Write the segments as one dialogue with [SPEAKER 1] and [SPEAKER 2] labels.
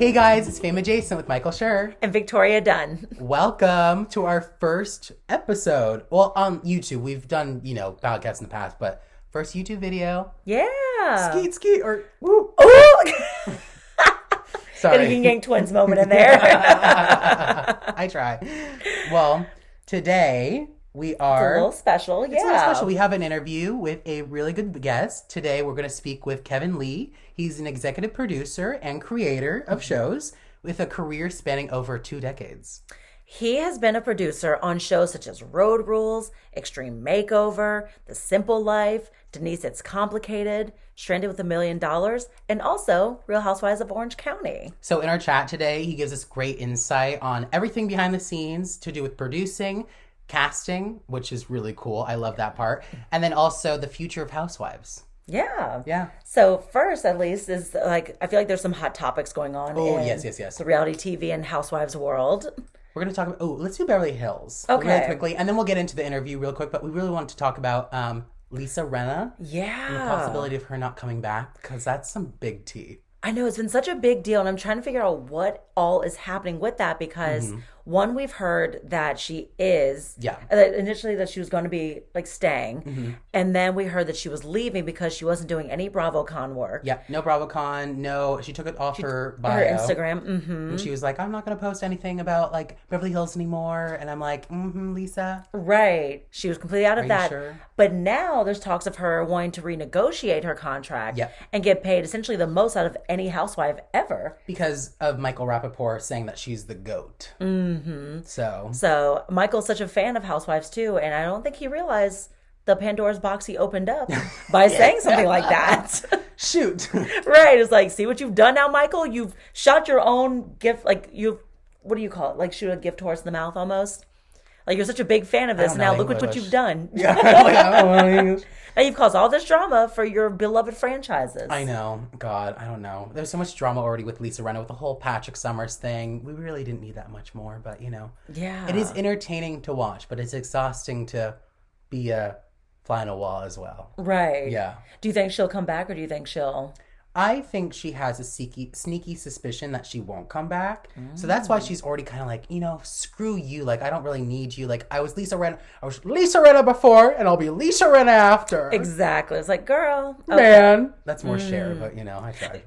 [SPEAKER 1] Hey guys, it's Fame Adjacent with Michael Shuur
[SPEAKER 2] and Victoria Dunn.
[SPEAKER 1] Welcome to our first episode. Well, on YouTube, we've done, podcasts in the past, but first YouTube video.
[SPEAKER 2] Yeah.
[SPEAKER 1] Skeet, skeet, or woo.
[SPEAKER 2] Ooh.
[SPEAKER 1] Sorry.
[SPEAKER 2] Getting a Yin Yang Twins moment in there.
[SPEAKER 1] I try. Well, today we are...
[SPEAKER 2] It's a little special,
[SPEAKER 1] It's a little special. We have an interview with a really good guest. Today we're going to speak with Kevin Lee. He's an executive producer and creator of shows with a career spanning over 2 decades.
[SPEAKER 2] He has been a producer on shows such as Road Rules, Extreme Makeover, The Simple Life, Denise It's Complicated, Stranded with $1 Million, and also Real Housewives of Orange County.
[SPEAKER 1] So in our chat today, he gives us great insight on everything behind the scenes to do with producing, casting, which is really cool. I love that part. And then also the future of Housewives.
[SPEAKER 2] Yeah. So first, at least, is I feel like there's some hot topics going on in
[SPEAKER 1] yes.
[SPEAKER 2] the reality TV and Housewives world.
[SPEAKER 1] We're going to talk about, let's do Beverly Hills
[SPEAKER 2] really
[SPEAKER 1] quickly. And then we'll get into the interview real quick. But we really want to talk about Lisa Rinna.
[SPEAKER 2] Yeah.
[SPEAKER 1] And the possibility of her not coming back, because that's some big tea.
[SPEAKER 2] I know, it's been such a big deal, and I'm trying to figure out what all is happening with that because, one, we've heard that she is, initially that she was going to be, staying, and then we heard that she was leaving because she wasn't doing any BravoCon work.
[SPEAKER 1] Yeah, no BravoCon, no, she took it off her bio.
[SPEAKER 2] Her Instagram,
[SPEAKER 1] And she was like, I'm not going to post anything about, Beverly Hills anymore, and I'm like, Lisa.
[SPEAKER 2] Right. She was completely out of that.
[SPEAKER 1] Sure?
[SPEAKER 2] But now there's talks of her wanting to renegotiate her contract and get paid essentially the most out of any housewife ever.
[SPEAKER 1] Because of Michael Rappaport saying that she's the GOAT. So
[SPEAKER 2] Michael's such a fan of Housewives too, and I don't think he realized the Pandora's box he opened up by saying something like that.
[SPEAKER 1] Shoot.
[SPEAKER 2] Right. It's like, see what you've done now, Michael? You've shot your own gift, what do you call it? Shoot a gift horse in the mouth almost? You're such a big fan of this. Now look at what you've done.
[SPEAKER 1] Yeah, I don't know English.
[SPEAKER 2] Now you've caused all this drama for your beloved franchises.
[SPEAKER 1] I know. God, I don't know. There's so much drama already with Lisa Rinna, with the whole Patrick Summers thing. We really didn't need that much more, but
[SPEAKER 2] Yeah.
[SPEAKER 1] It is entertaining to watch, but it's exhausting to be a fly on a wall as well.
[SPEAKER 2] Right.
[SPEAKER 1] Yeah.
[SPEAKER 2] Do you think she'll come back, or do you think she'll...
[SPEAKER 1] I think she has a sneaky suspicion that she won't come back. So that's why she's already kind of screw you. I don't really need you. I was Lisa Rinna before, and I'll be Lisa Rinna after.
[SPEAKER 2] Exactly. It's like, girl.
[SPEAKER 1] Okay. Man. That's more Cher, but I tried.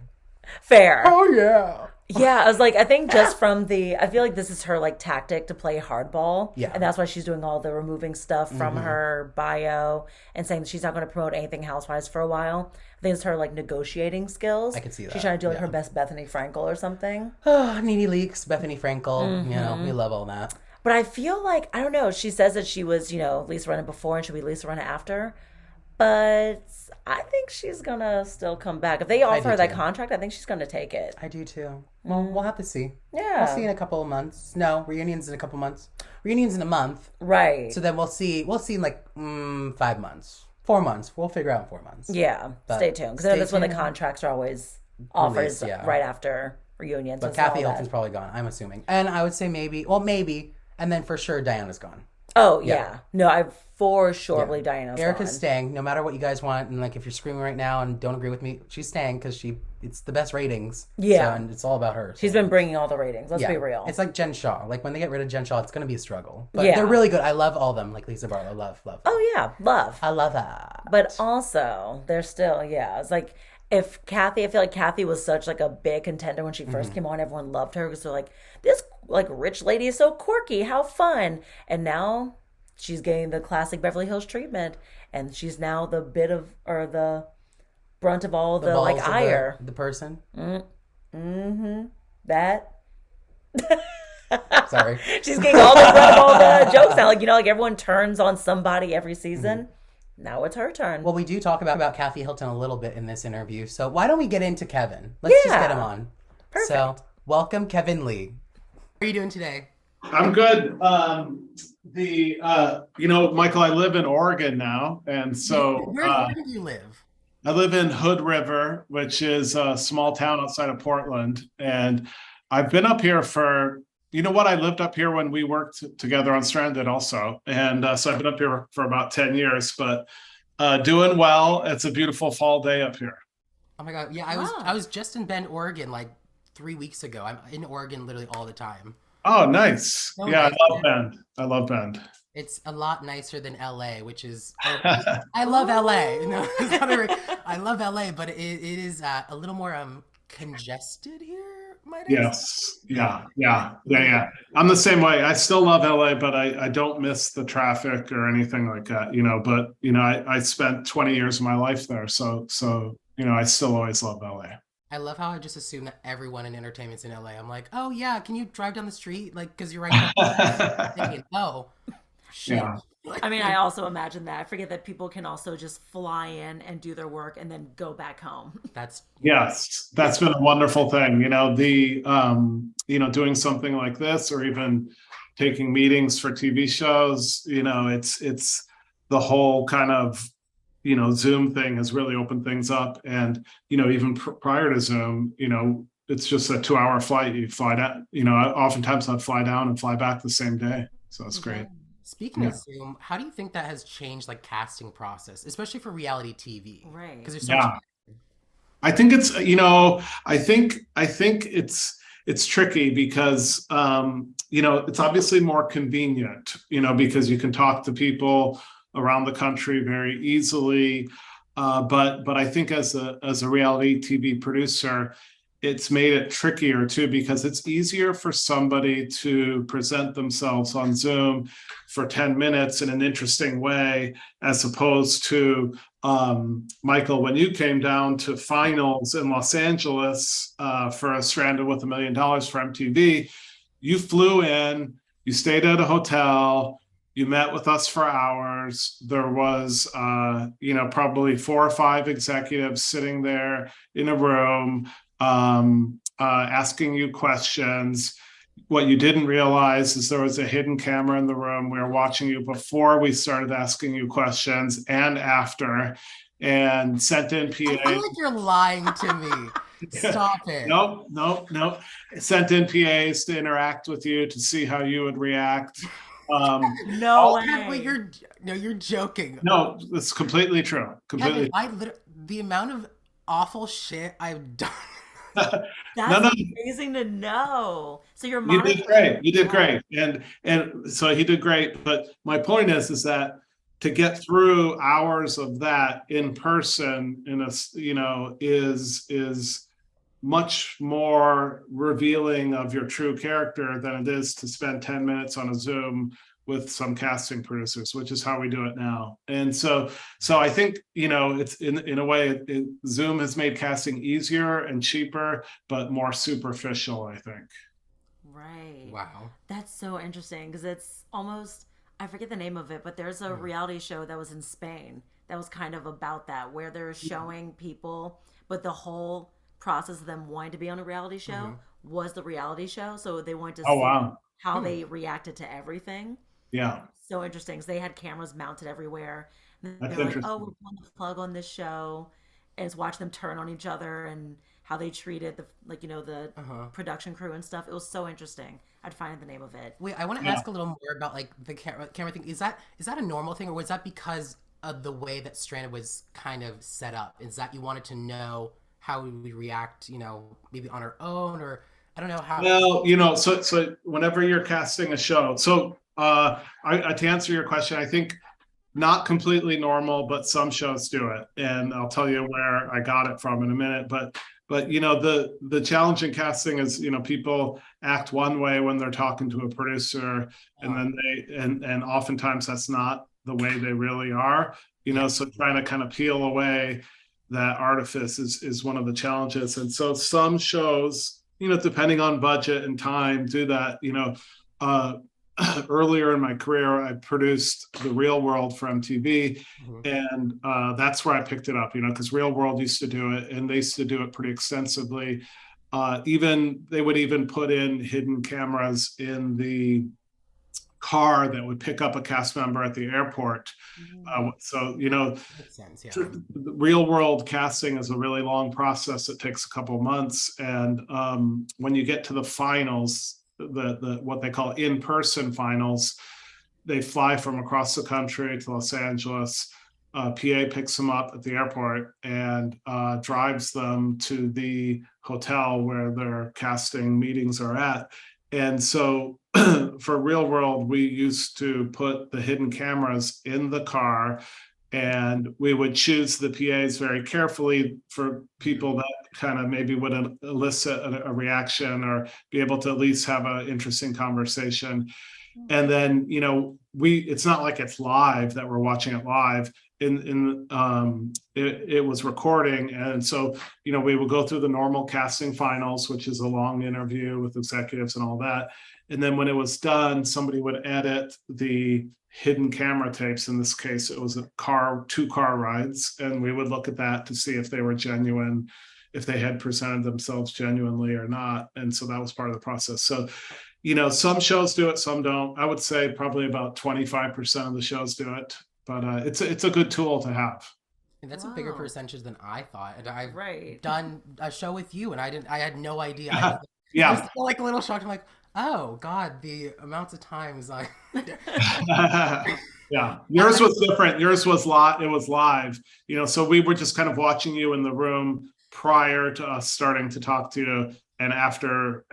[SPEAKER 2] Fair.
[SPEAKER 1] Oh, yeah.
[SPEAKER 2] Yeah, I was I think just from I feel like this is her tactic to play hardball.
[SPEAKER 1] Yeah.
[SPEAKER 2] And that's why she's doing all the removing stuff from her bio and saying that she's not going to promote anything Housewives for a while. I think it's her negotiating skills.
[SPEAKER 1] I can see that.
[SPEAKER 2] She's trying to do her best Bethany Frankel or something.
[SPEAKER 1] Oh, Needy Leaks, Bethany Frankel. We love all that.
[SPEAKER 2] But I feel I don't know, she says that she was, Lisa Rinna before and she'll be Lisa Rinna after. But I think she's going to still come back. If they offer her that contract, I think she's going to take it.
[SPEAKER 1] I do too. Well, we'll have to see.
[SPEAKER 2] Yeah.
[SPEAKER 1] We'll see in a couple of months. No, reunion's in a couple months. Reunion's in a month.
[SPEAKER 2] Right.
[SPEAKER 1] So then we'll see. We'll see in 5 months. 4 months. We'll figure out in 4 months.
[SPEAKER 2] Yeah. But stay tuned. Because that's when the contracts are always offered right after reunions.
[SPEAKER 1] But Kathy Hilton's probably gone, I'm assuming. And I would say maybe. And then for sure Diana's gone.
[SPEAKER 2] Oh, yeah. No, I for sure believe Diana's
[SPEAKER 1] Erica's
[SPEAKER 2] gone.
[SPEAKER 1] staying, no matter what you guys want. And if you're screaming right now and don't agree with me, she's staying because it's the best ratings.
[SPEAKER 2] Yeah.
[SPEAKER 1] And it's all about her.
[SPEAKER 2] She's been bringing all the ratings. Let's be real.
[SPEAKER 1] It's like Jen Shaw. When they get rid of Jen Shaw, it's going to be a struggle. But they're really good. I love all of them. Lisa Barlow. Love.
[SPEAKER 2] Oh, yeah. Love.
[SPEAKER 1] I love that.
[SPEAKER 2] But also, they're still, it's if Kathy, I feel like Kathy was such a big contender when she first came on. Everyone loved her because they're this rich lady is so quirky. How fun. And now she's getting the classic Beverly Hills treatment, and she's now the brunt of all the ire.
[SPEAKER 1] The person.
[SPEAKER 2] That.
[SPEAKER 1] Sorry.
[SPEAKER 2] She's getting all the brunt of all the jokes now. Everyone turns on somebody every season. Now it's her turn.
[SPEAKER 1] Well, we do talk about Kathy Hilton a little bit in this interview, so why don't we get into Kevin? Let's just get him on.
[SPEAKER 2] Perfect.
[SPEAKER 1] So, welcome, Kevin Lee. How are you doing today?
[SPEAKER 3] I'm good. Michael, I live in Oregon now, and so
[SPEAKER 1] where do you live?
[SPEAKER 3] I live in Hood River, which is a small town outside of Portland, and I've been up here for. I lived up here when we worked together on Stranded also, and so I've been up here for about 10 years. But doing well. It's a beautiful fall day up here.
[SPEAKER 1] Oh my God! Yeah, I was just in Bend, Oregon, 3 weeks ago. I'm in Oregon literally all the time.
[SPEAKER 3] Oh, nice.
[SPEAKER 1] So
[SPEAKER 3] Yeah,
[SPEAKER 1] nice.
[SPEAKER 3] I love Bend. I love Bend.
[SPEAKER 1] It's a lot nicer than LA, which is I love LA. No, it's not I love LA, but it is a little more congested here, might I say?
[SPEAKER 3] Yes. Yeah. I'm the same way. I still love LA, but I don't miss the traffic or anything like that, but I spent 20 years of my life there. So I still always love LA.
[SPEAKER 1] I love how I just assume that everyone in entertainment's in LA. I'm like, oh yeah, can you drive down the street? Like, because you're right there. Thinking, oh, shit.
[SPEAKER 3] Yeah.
[SPEAKER 2] I mean, I also imagine that. I forget that people can also just fly in and do their work and then go back home.
[SPEAKER 1] That's
[SPEAKER 3] Yes, that's been a wonderful thing. Doing something like this or even taking meetings for TV shows, it's the whole kind of Zoom thing has really opened things up. And, even prior to Zoom, it's just a 2-hour flight. You fly down, oftentimes I'd fly down and fly back the same day. So it's great.
[SPEAKER 1] Speaking of Zoom, how do you think that has changed like casting process, especially for reality TV?
[SPEAKER 2] Right.
[SPEAKER 1] Because there's so
[SPEAKER 3] Yeah.
[SPEAKER 1] much.
[SPEAKER 3] I think it's, I think it's tricky because, it's obviously more convenient, because you can talk to people around the country very easily. But I think as a reality TV producer, it's made it trickier too, because it's easier for somebody to present themselves on Zoom for 10 minutes in an interesting way, as opposed to Michael, when you came down to finals in Los Angeles for a Stranded with $1 Million for MTV, you flew in, you stayed at a hotel, you met with us for hours. There was, probably 4 or 5 executives sitting there in a room, asking you questions. What you didn't realize is there was a hidden camera in the room. We were watching you before we started asking you questions and after, and sent in PA.
[SPEAKER 1] I feel like you're lying to me. Stop it.
[SPEAKER 3] Nope. Sent in PAs to interact with you to see how you would react.
[SPEAKER 2] No way.
[SPEAKER 1] Wait, you're joking.
[SPEAKER 3] No, it's completely true. Completely.
[SPEAKER 1] Kevin, the amount of awful shit I've done.
[SPEAKER 2] That's
[SPEAKER 3] No.
[SPEAKER 2] amazing to know. So you're
[SPEAKER 3] You did great. You did
[SPEAKER 2] Yeah.
[SPEAKER 3] great. And so he did great. But my point is that to get through hours of that in person is much more revealing of your true character than it is to spend 10 minutes on a Zoom with some casting producers, which is how we do it now. And so I think, it's in a way, Zoom has made casting easier and cheaper, but more superficial, I think.
[SPEAKER 2] Right.
[SPEAKER 1] Wow.
[SPEAKER 2] That's so interesting because it's almost, I forget the name of it, but there's a reality show that was in Spain that was kind of about that, where they're showing people, but the whole process of them wanting to be on a reality show was the reality show. So they wanted to
[SPEAKER 3] Oh,
[SPEAKER 2] see
[SPEAKER 3] wow.
[SPEAKER 2] how they reacted to everything.
[SPEAKER 3] Yeah.
[SPEAKER 2] So interesting because they had cameras mounted everywhere. And
[SPEAKER 3] That's
[SPEAKER 2] they're like,
[SPEAKER 3] interesting.
[SPEAKER 2] oh, we're pulling the plug on this show. And it's watching them turn on each other and how they treated the production crew and stuff. It was so interesting. I'd find the name of it.
[SPEAKER 1] Wait, I want to ask a little more about like the camera thing. Is that a normal thing, or was that because of the way that Stranded was kind of set up? Is that you wanted to know how we would react, maybe on our own, or I don't know how.
[SPEAKER 3] Well, so whenever you're casting a show, to answer your question, I think not completely normal, but some shows do it, and I'll tell you where I got it from in a minute. But the challenge in casting is people act one way when they're talking to a producer, and then and oftentimes that's not the way they really are. So trying to kind of peel away that artifice is one of the challenges. And so some shows, depending on budget and time, do that. Earlier in my career, I produced The Real World for MTV, and that's where I picked it up, because Real World used to do it, and they used to do it pretty extensively. They would even put in hidden cameras in the car that would pick up a cast member at the airport.
[SPEAKER 1] Makes sense, yeah.
[SPEAKER 3] The Real World casting is a really long process. It takes a couple months, and when you get to the finals, the what they call in-person finals, they fly from across the country to Los Angeles. PA picks them up at the airport and drives them to the hotel where their casting meetings are at. And so for Real World, we used to put the hidden cameras in the car, and we would choose the PAs very carefully for people that kind of maybe would elicit a reaction or be able to at least have an interesting conversation. And then, it's not like it's live that we're watching it live. It was recording, and so we would go through the normal casting finals, which is a long interview with executives and all that. And then when it was done, somebody would edit the hidden camera tapes. In this case, it was two car rides, and we would look at that to see if they were genuine, if they had presented themselves genuinely or not. And so that was part of the process. So some shows do it, some don't. I would say probably about 25% of the shows do it, but it's a good tool to have.
[SPEAKER 1] And that's a bigger percentage than I thought. And I've
[SPEAKER 2] Right.
[SPEAKER 1] done a show with you, and I had no idea.
[SPEAKER 3] Yeah.
[SPEAKER 1] I was still, like a little shocked. I'm like, oh God, the amounts of times I.
[SPEAKER 3] Yeah, yours was different. Yours was live. It was live. So we were just kind of watching you in the room prior to us starting to talk to you, and after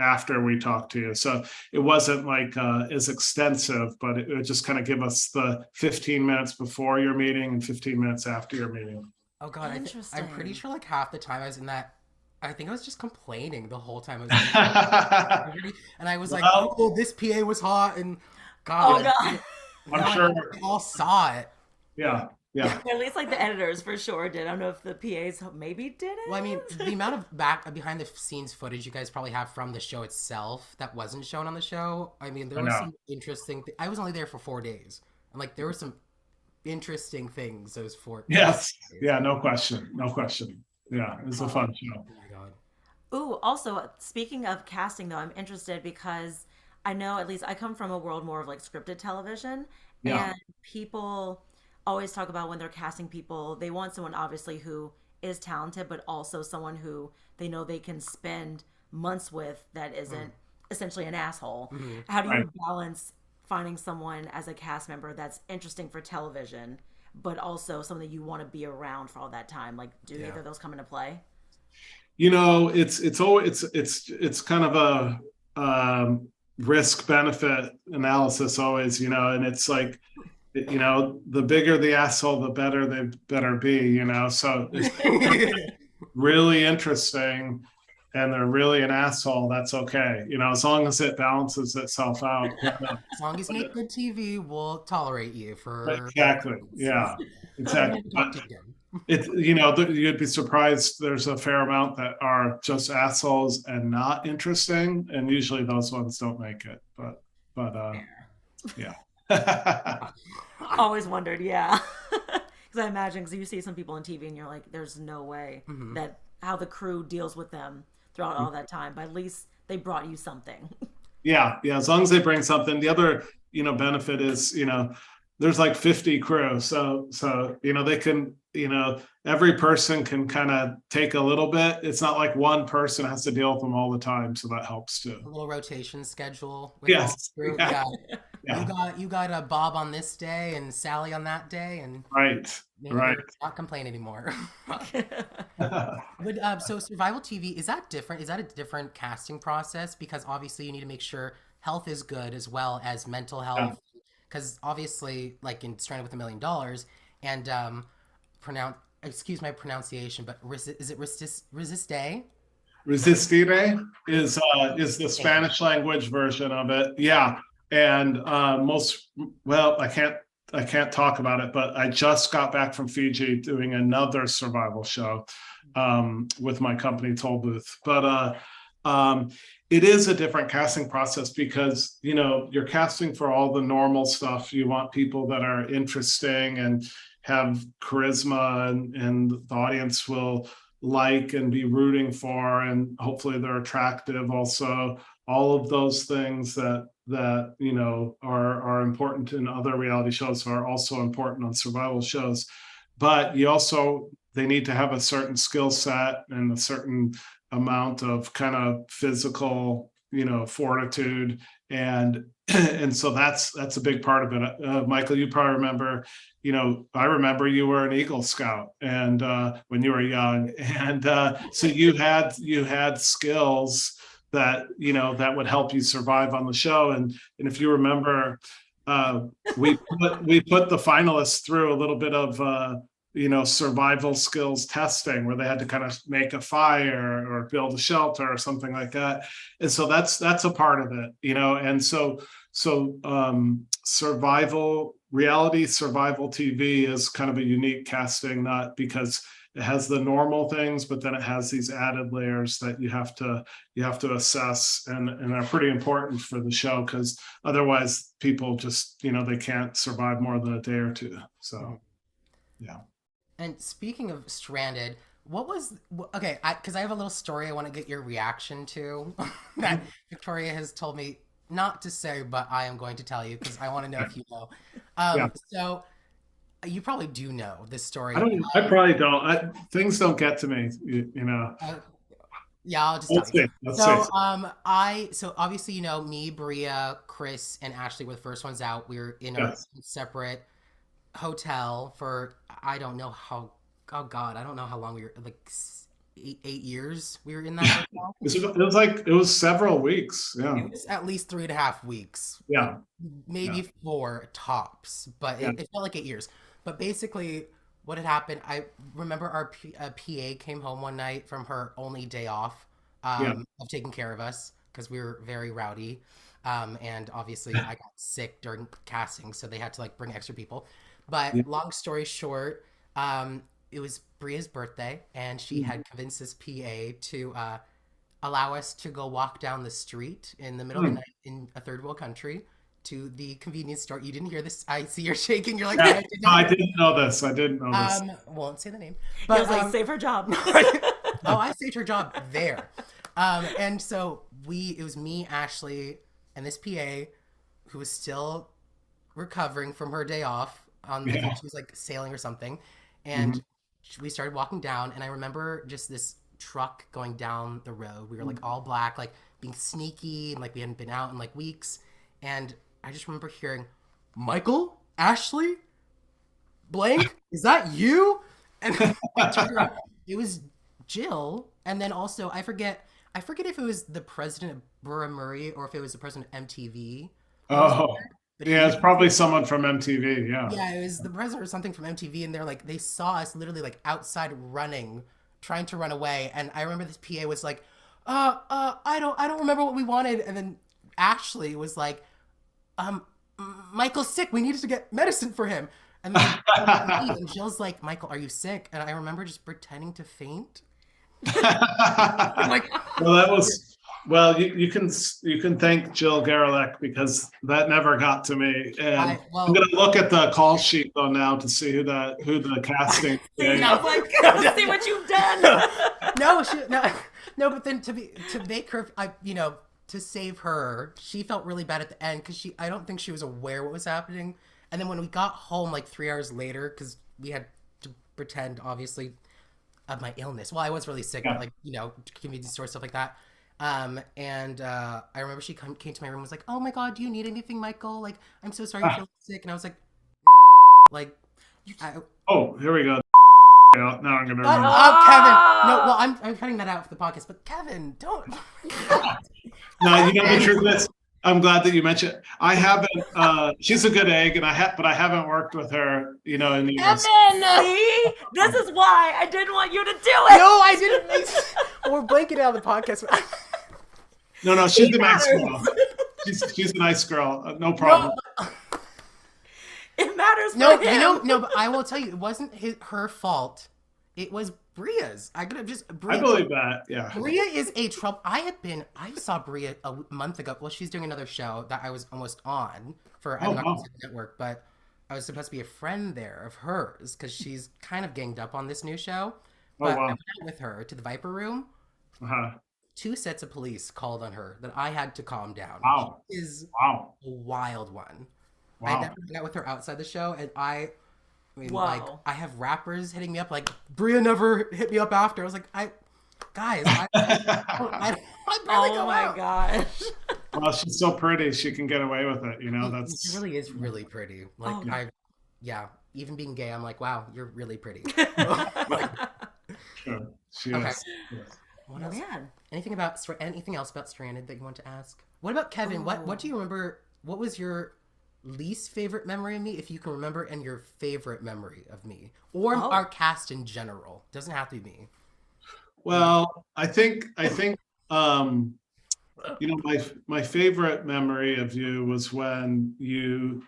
[SPEAKER 3] we talked to you. So it wasn't like as extensive, but it would just kind of give us the 15 minutes before your meeting and 15 minutes after your meeting.
[SPEAKER 1] Oh God,
[SPEAKER 2] Interesting.
[SPEAKER 1] I'm pretty sure like half the time I was in that, I think I was just complaining the whole time I was in and I was like, oh, this PA was hot, and God,
[SPEAKER 3] I'm sure
[SPEAKER 1] we all saw it.
[SPEAKER 3] Yeah.
[SPEAKER 2] At least like the editors for sure did. I don't know if the PAs maybe didn't.
[SPEAKER 1] Well, I mean, the amount of behind the scenes footage you guys probably have from the show itself that wasn't shown on the show. I mean, there was some interesting. I was only there for 4 days, and like there were some interesting things those 4.
[SPEAKER 3] Yes. Yeah. No question. Yeah, it was a fun show.
[SPEAKER 1] Oh my God.
[SPEAKER 2] Ooh, also speaking of casting though, I'm interested because I know at least I come from a world more of like scripted television, and people always talk about when they're casting people, they want someone obviously who is talented, but also someone who they know they can spend months with that isn't essentially an asshole. Mm-hmm. How do you balance finding someone as a cast member that's interesting for television, but also someone that you want to be around for all that time? Like, do either of those come into play?
[SPEAKER 3] It's kind of a risk benefit analysis always, and it's like, the bigger the asshole, the better they better be, so it's really interesting and they're really an asshole, that's okay, as long as it balances itself out.
[SPEAKER 1] As long as you make good TV, we'll tolerate you for
[SPEAKER 3] exactly. Yeah, exactly. It's you'd be surprised, there's a fair amount that are just assholes and not interesting, and usually those ones don't make it, but yeah.
[SPEAKER 2] Always wondered, yeah. Because I imagine, because you see some people on TV and you're like, there's no way that how the crew deals with them throughout all that time, but at least they brought you something.
[SPEAKER 3] Yeah, as long as they bring something. The other benefit is there's like 50 crew, so they can every person can kind of take a little bit. It's not like one person has to deal with them all the time, so that helps too.
[SPEAKER 1] A little rotation schedule.
[SPEAKER 3] Yes.
[SPEAKER 1] Yeah. You got Bob on this day and Sally on that day, and
[SPEAKER 3] right.
[SPEAKER 1] Not complain anymore. But so survival TV, is that different? Is that a different casting process? Because obviously you need to make sure health is good as well as mental health. Because obviously, like in Stranded with $1 Million, and excuse my pronunciation, but is it resiste?
[SPEAKER 3] Resistir is the Spanish language version of it. Yeah. And I can't talk about it, but I just got back from Fiji doing another survival show with my company Toll Booth. But it is a different casting process because you're casting for all the normal stuff. You want people that are interesting and have charisma, and the audience will like and be rooting for, and hopefully they're attractive also. All of those things that are important in other reality shows are also important on survival shows. But they need to have a certain skill set and a certain amount of kind of physical fortitude, and and so that's a big part of it. Michael, you probably remember, I remember you were an Eagle Scout, and when you were young, and so you had skills that that would help you survive on the show. And if you remember, uh, we put the finalists through a little bit of survival skills testing, where they had to kind of make a fire or build a shelter or something like that. And so that's a part of it, and survival reality, survival TV is kind of a unique casting, not because it has the normal things, but then it has these added layers that you have to assess, and are pretty important for the show, because otherwise people just they can't survive more than a day or two. So yeah.
[SPEAKER 1] And speaking of Stranded, okay, because I have a little story I want to get your reaction to that Victoria has told me not to say, but I am going to tell you because I want to know if you know.
[SPEAKER 3] Yeah.
[SPEAKER 1] So you probably do know this story.
[SPEAKER 3] I probably don't. Things don't get to me,
[SPEAKER 1] Yeah, I'll just tell you. So obviously, me, Bria, Chris, and Ashley were the first ones out. We were in a separate hotel for, I don't know how, oh God, I don't know how long we were, like 8 years we were in that hotel.
[SPEAKER 3] It was several weeks. Yeah.
[SPEAKER 1] It was at least 3.5 weeks.
[SPEAKER 3] Yeah.
[SPEAKER 1] Maybe 4 tops, but it felt like 8 years. But basically, what had happened, I remember our PA came home one night from her only day off of taking care of us, because we were very rowdy. And obviously, I got sick during casting, so they had to bring extra people. But long story short, it was Bria's birthday, and she had convinced this PA to allow us to go walk down the street in the middle of the night in a third world country to the convenience store. You didn't hear this. I see you're shaking. You're like,
[SPEAKER 3] yeah, I didn't know this.
[SPEAKER 1] Won't say the name.
[SPEAKER 2] But I was like, save her job.
[SPEAKER 1] Oh, I saved her job there. And so it was me, Ashley, and this PA who was still recovering from her day off. I think she was sailing or something. And we started walking down, and I remember just this truck going down the road. We were all black, being sneaky, and we hadn't been out in weeks. And I just remember hearing, "Michael, Ashley, blank, is that you?" And I turned around. It was Jill. And then also, I forget if it was the president of Burra Murray or if it was the president of MTV.
[SPEAKER 3] Oh, yeah, it's probably someone from MTV. Yeah.
[SPEAKER 1] Yeah, it was the president or something from MTV, and they're they saw us literally outside running, trying to run away. And I remember this PA was like, I don't remember what we wanted. And then Ashley was like, Michael's sick. We needed to get medicine for him. And then and Jill's like, "Michael, are you sick?" And I remember just pretending to faint.
[SPEAKER 3] Well, you can thank Jill Garlick, because that never got to me. And I'm gonna look at the call sheet though now to see who the casting.
[SPEAKER 2] See what you've done.
[SPEAKER 1] No. But then to make her, to save her, she felt really bad at the end, because I don't think she was aware what was happening. And then when we got home 3 hours later, because we had to pretend, obviously, of my illness. Well, I was really sick, but convenience store, stuff like that. And I remember she came to my room and was like, "Oh my God, do you need anything, Michael? I'm so sorry you feel sick." And I was like,
[SPEAKER 3] here we go. Now I'm gonna remember.
[SPEAKER 1] Kevin. No, well, I'm cutting that out for the podcast, but Kevin, don't.
[SPEAKER 3] No, the truth is, I'm glad that you mentioned it. I haven't. She's a good egg, but I haven't worked with her. In the
[SPEAKER 2] Kevin, see, this is why I didn't want you to do it.
[SPEAKER 1] No, I didn't. We're blanking out the podcast.
[SPEAKER 3] No, she's a nice girl. She's a nice girl. No problem.
[SPEAKER 2] No, it matters for him.
[SPEAKER 1] No, but I will tell you, it wasn't her fault. It was Bria's. I
[SPEAKER 3] believe that. Yeah.
[SPEAKER 1] Bria is a trouble. I saw Bria a month ago. Well, she's doing another show that I was almost on for. I'm not going to say the network, but I was supposed to be a friend there of hers, because she's kind of ganged up on this new show. But I went with her to the Viper Room. 2 sets of police called on her that I had to calm down.
[SPEAKER 3] Wow.
[SPEAKER 1] She is
[SPEAKER 3] a
[SPEAKER 1] wild one.
[SPEAKER 3] Wow.
[SPEAKER 1] I never met with her outside the show, and I have rappers hitting me up Bria never hit me up after. I was like, guys, I barely go out.
[SPEAKER 2] Oh my gosh.
[SPEAKER 3] Well, she's so pretty, she can get away with it.
[SPEAKER 1] She
[SPEAKER 3] That's
[SPEAKER 1] really is really pretty. Like
[SPEAKER 2] Oh.
[SPEAKER 1] yeah, even being gay, I'm like, wow, you're really pretty. Like,
[SPEAKER 3] true. She
[SPEAKER 1] okay,
[SPEAKER 3] is. Yes.
[SPEAKER 1] what else?
[SPEAKER 2] Man.
[SPEAKER 1] Anything else about Stranded that you want to ask? What about Kevin? What do you remember? What was your least favorite memory of me, if you can remember, and your favorite memory of me, or our cast in general? Doesn't have to be me.
[SPEAKER 3] Well, I think my favorite memory of you was when you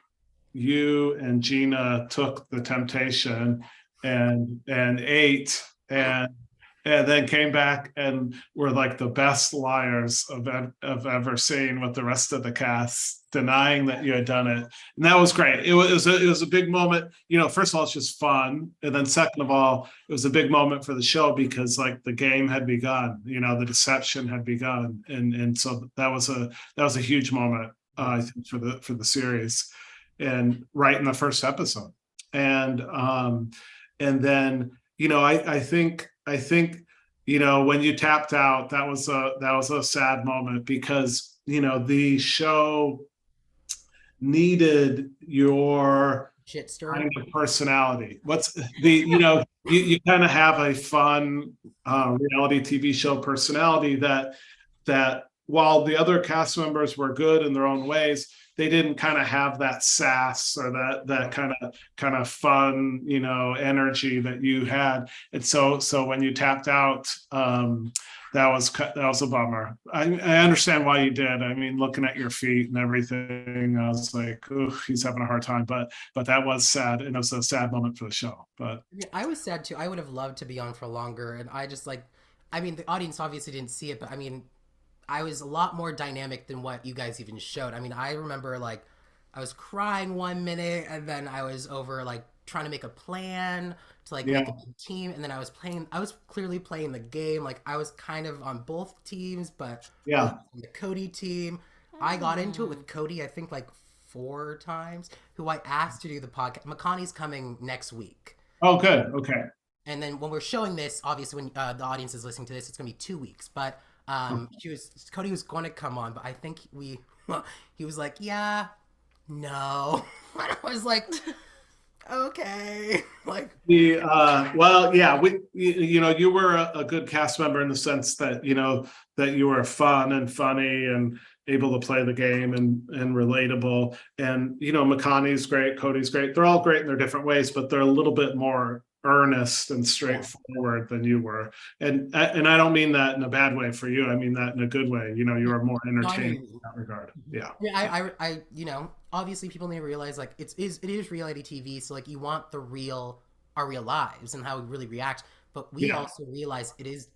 [SPEAKER 3] and Gina took the temptation and ate and then came back and were like the best liars of ever seen, with the rest of the cast denying that you had done it. And that was great. It was a big moment. First of all, it's just fun. And then second of all, it was a big moment for the show because like the game had begun, the deception had begun. And so that was a huge moment, I think, for the series, and right in the first episode. And then, I think when you tapped out, that was a sad moment because the show needed your
[SPEAKER 1] Shit stir.
[SPEAKER 3] kind of personality. What's the you kind of have a fun reality TV show personality that while the other cast members were good in their own ways, they didn't kind of have that sass or that kind of fun energy that you had. And so when you tapped out, that was a bummer. I understand why you did. I mean, looking at your feet and everything, I was like, "Oh, he's having a hard time." But that was sad, and it was a sad moment for the show. But
[SPEAKER 1] Yeah, I was sad too. I would have loved to be on for longer, and I just like, I mean, the audience obviously didn't see it, but I mean, I was a lot more dynamic than what you guys even showed. I mean, I remember like I was crying 1 minute, and then I was over like trying to make a plan to like
[SPEAKER 3] yeah,
[SPEAKER 1] make a big team, and then I was clearly playing the game. Like I was kind of on both teams, but
[SPEAKER 3] yeah.
[SPEAKER 1] on the Cody team. I got into it with Cody, I think like 4 times, who I asked to do the podcast. Makani's coming next week.
[SPEAKER 3] Oh, good. Okay.
[SPEAKER 1] And then when we're showing this, obviously when the audience is listening to this, it's gonna be 2 weeks. But Cody was going to come on, but I think he was like, yeah, no. And I was like, okay, like
[SPEAKER 3] well, yeah, you were a good cast member in the sense that that you were fun and funny and able to play the game and relatable. And Makani's great, Cody's great. They're all great in their different ways, but they're a little bit more earnest and straightforward than you were. And I don't mean that in a bad way for you. I mean that in a good way. You were more entertaining in that regard. Yeah.
[SPEAKER 1] Yeah, I obviously people need to realize like it is reality TV, so like you want our real lives and how we really react, but we also realize it is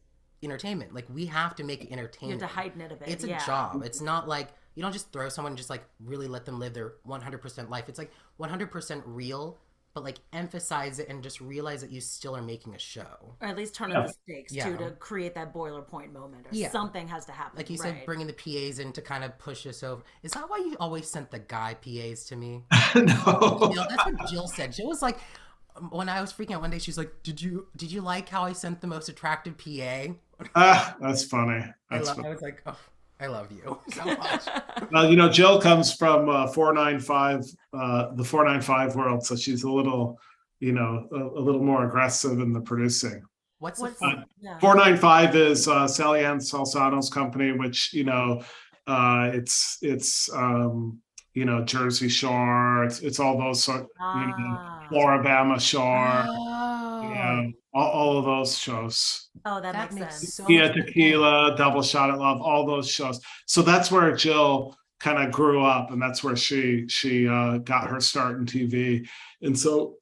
[SPEAKER 1] entertainment. Like we have to make it entertaining.
[SPEAKER 2] You have to heighten it a bit.
[SPEAKER 1] It's a job. It's not like you don't just throw someone and just like really let them live their 100% life. It's like 100% real, but like emphasize it and just realize that you still are making a show.
[SPEAKER 2] Or at least turn up the stakes too, to create that boiler point moment, or something has to happen.
[SPEAKER 1] Like you said, bringing the PAs in to kind of push us over. Is that why you always sent the guy PAs to me?
[SPEAKER 3] No.
[SPEAKER 1] That's what Jill said. Jill was like, when I was freaking out one day, she's like, "Did you like how I sent the most attractive PA?"
[SPEAKER 3] That's funny.
[SPEAKER 1] I was like, "Oh, I love you so much."
[SPEAKER 3] Well, Jill comes from 495, the 495 world, so she's a little more aggressive in the producing.
[SPEAKER 1] What's
[SPEAKER 3] 495 is Sally Ann Salzano's company, which it's Jersey Shore, it's all those sort, Floribama Shore, all of those shows.
[SPEAKER 2] Oh, that makes sense.
[SPEAKER 3] Tequila, Double Shot at Love, all those shows. So that's where Jill kind of grew up, and that's where she got her start in TV. And so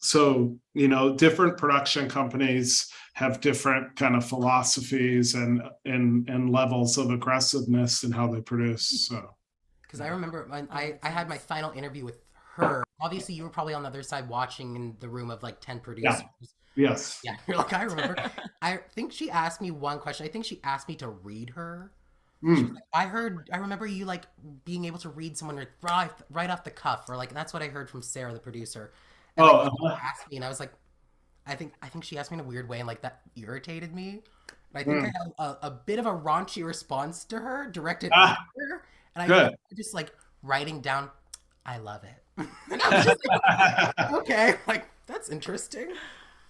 [SPEAKER 3] different production companies have different kind of philosophies and levels of aggressiveness in how they produce. So
[SPEAKER 1] because I remember when I had my final interview with her. Obviously, you were probably on the other side watching in the room of like 10 producers.
[SPEAKER 3] Yes.
[SPEAKER 1] Yeah, you're like, I remember. I think she asked me one question. I think she asked me to read her. She was like, I remember you like being able to read someone right off the cuff, or like that's what I heard from Sarah, the producer. And she asked me, and I was like, I think she asked me in a weird way, and like that irritated me. I think I had a bit of a raunchy response to her, directed at her, And I remember
[SPEAKER 3] Good.
[SPEAKER 1] just like writing down, I love it. And I was just like, okay, like that's interesting.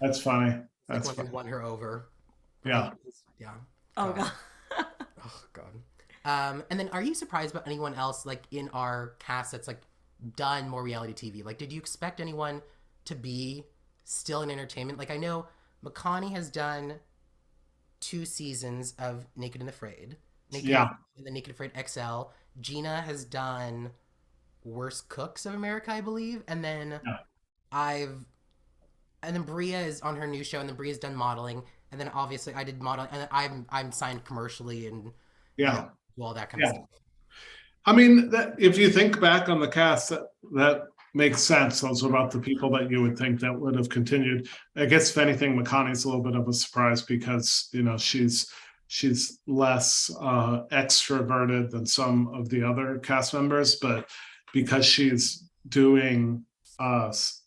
[SPEAKER 3] That's funny.
[SPEAKER 1] It's like
[SPEAKER 3] That's
[SPEAKER 1] when he
[SPEAKER 3] funny.
[SPEAKER 1] won her over.
[SPEAKER 3] Yeah.
[SPEAKER 1] Yeah.
[SPEAKER 2] Oh
[SPEAKER 1] God.
[SPEAKER 2] god.
[SPEAKER 1] Oh God. And then are you surprised about anyone else like in our cast that's like done more reality TV? Like, did you expect anyone to be still in entertainment? Like, I know McConaughey has done 2 seasons of Naked and Afraid,
[SPEAKER 3] Yeah.
[SPEAKER 1] and the Naked and Afraid XL. Gina has done Worst Cooks of America, I believe, and then
[SPEAKER 3] Yeah.
[SPEAKER 1] I've and then Bria is on her new show, and then Bria's done modeling, and then obviously I did modeling, and then I'm signed commercially, and
[SPEAKER 3] Yeah.
[SPEAKER 1] do all that kind of
[SPEAKER 3] Yeah.
[SPEAKER 1] stuff.
[SPEAKER 3] I mean, that, if you think back on the cast, that makes sense. Those are about the people that you would think that would have continued. I guess if anything, McConaughey's a little bit of a surprise because she's less extroverted than some of the other cast members, but because she's doing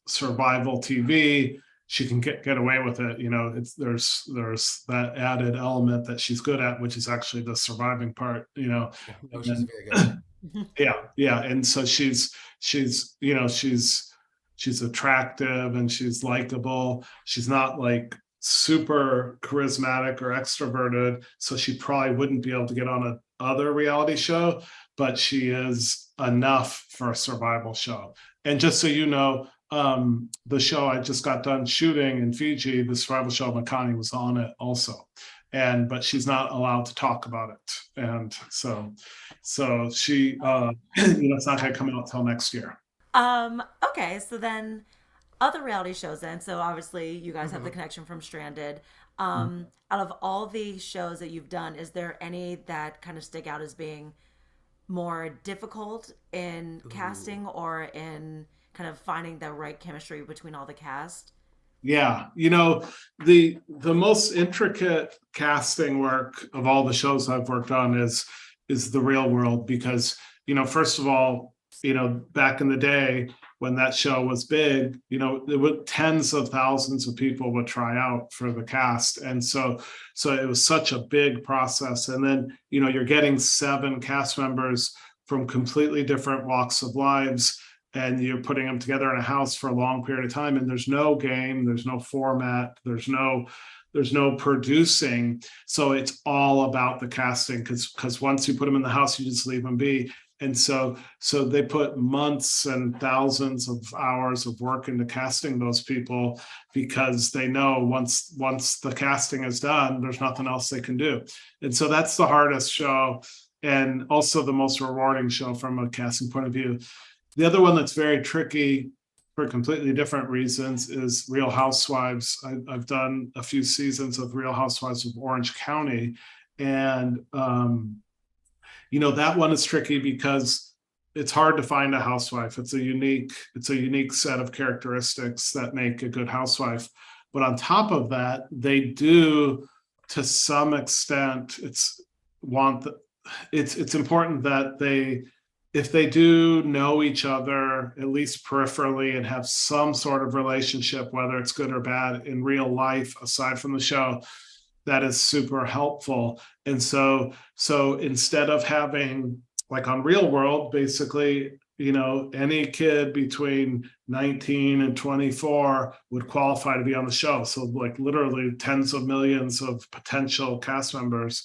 [SPEAKER 3] survival TV, she can get away with it. It's there's that added element that she's good at, which is actually the surviving part.
[SPEAKER 1] Yeah, no, she's
[SPEAKER 3] And
[SPEAKER 1] very good at it.
[SPEAKER 3] yeah, and so she's attractive and she's likable. She's not like super charismatic or extroverted, so she probably wouldn't be able to get on a other reality show, but she is enough for a survival show. And just so you know, the show I just got done shooting in Fiji, the survival show, McConaughey was on it also, but she's not allowed to talk about it, and so she it's not going to come out till next year.
[SPEAKER 2] Okay, so then other reality shows then. So obviously you guys have the
[SPEAKER 1] Mhm.
[SPEAKER 2] connection from Stranded. Out of all the shows that you've done, is there any that kind of stick out as being more difficult in casting or in kind of finding the right chemistry between all the cast?
[SPEAKER 3] Yeah, the most intricate casting work of all the shows I've worked on is the real world, because first of all, back in the day when that show was big, there were tens of thousands of people would try out for the cast, and so it was such a big process. And then you're getting 7 cast members from completely different walks of lives, and you're putting them together in a house for a long period of time, and there's no game, there's no format, there's no producing. So it's all about the casting, because once you put them in the house, you just leave them be. And so they put months and thousands of hours of work into casting those people, because they know once the casting is done, there's nothing else they can do. And so that's the hardest show, and also the most rewarding show from a casting point of view. The other one that's very tricky for completely different reasons is Real Housewives. I've done a few seasons of Real Housewives of Orange County, and that one is tricky because it's hard to find a housewife. It's a unique set of characteristics that make a good housewife. But on top of that, they do, to some extent, it's important that if they do know each other, at least peripherally, and have some sort of relationship, whether it's good or bad in real life, aside from the show, that is super helpful. And so instead of having, like on Real World, basically, any kid between 19 and 24 would qualify to be on the show. So like literally tens of millions of potential cast members.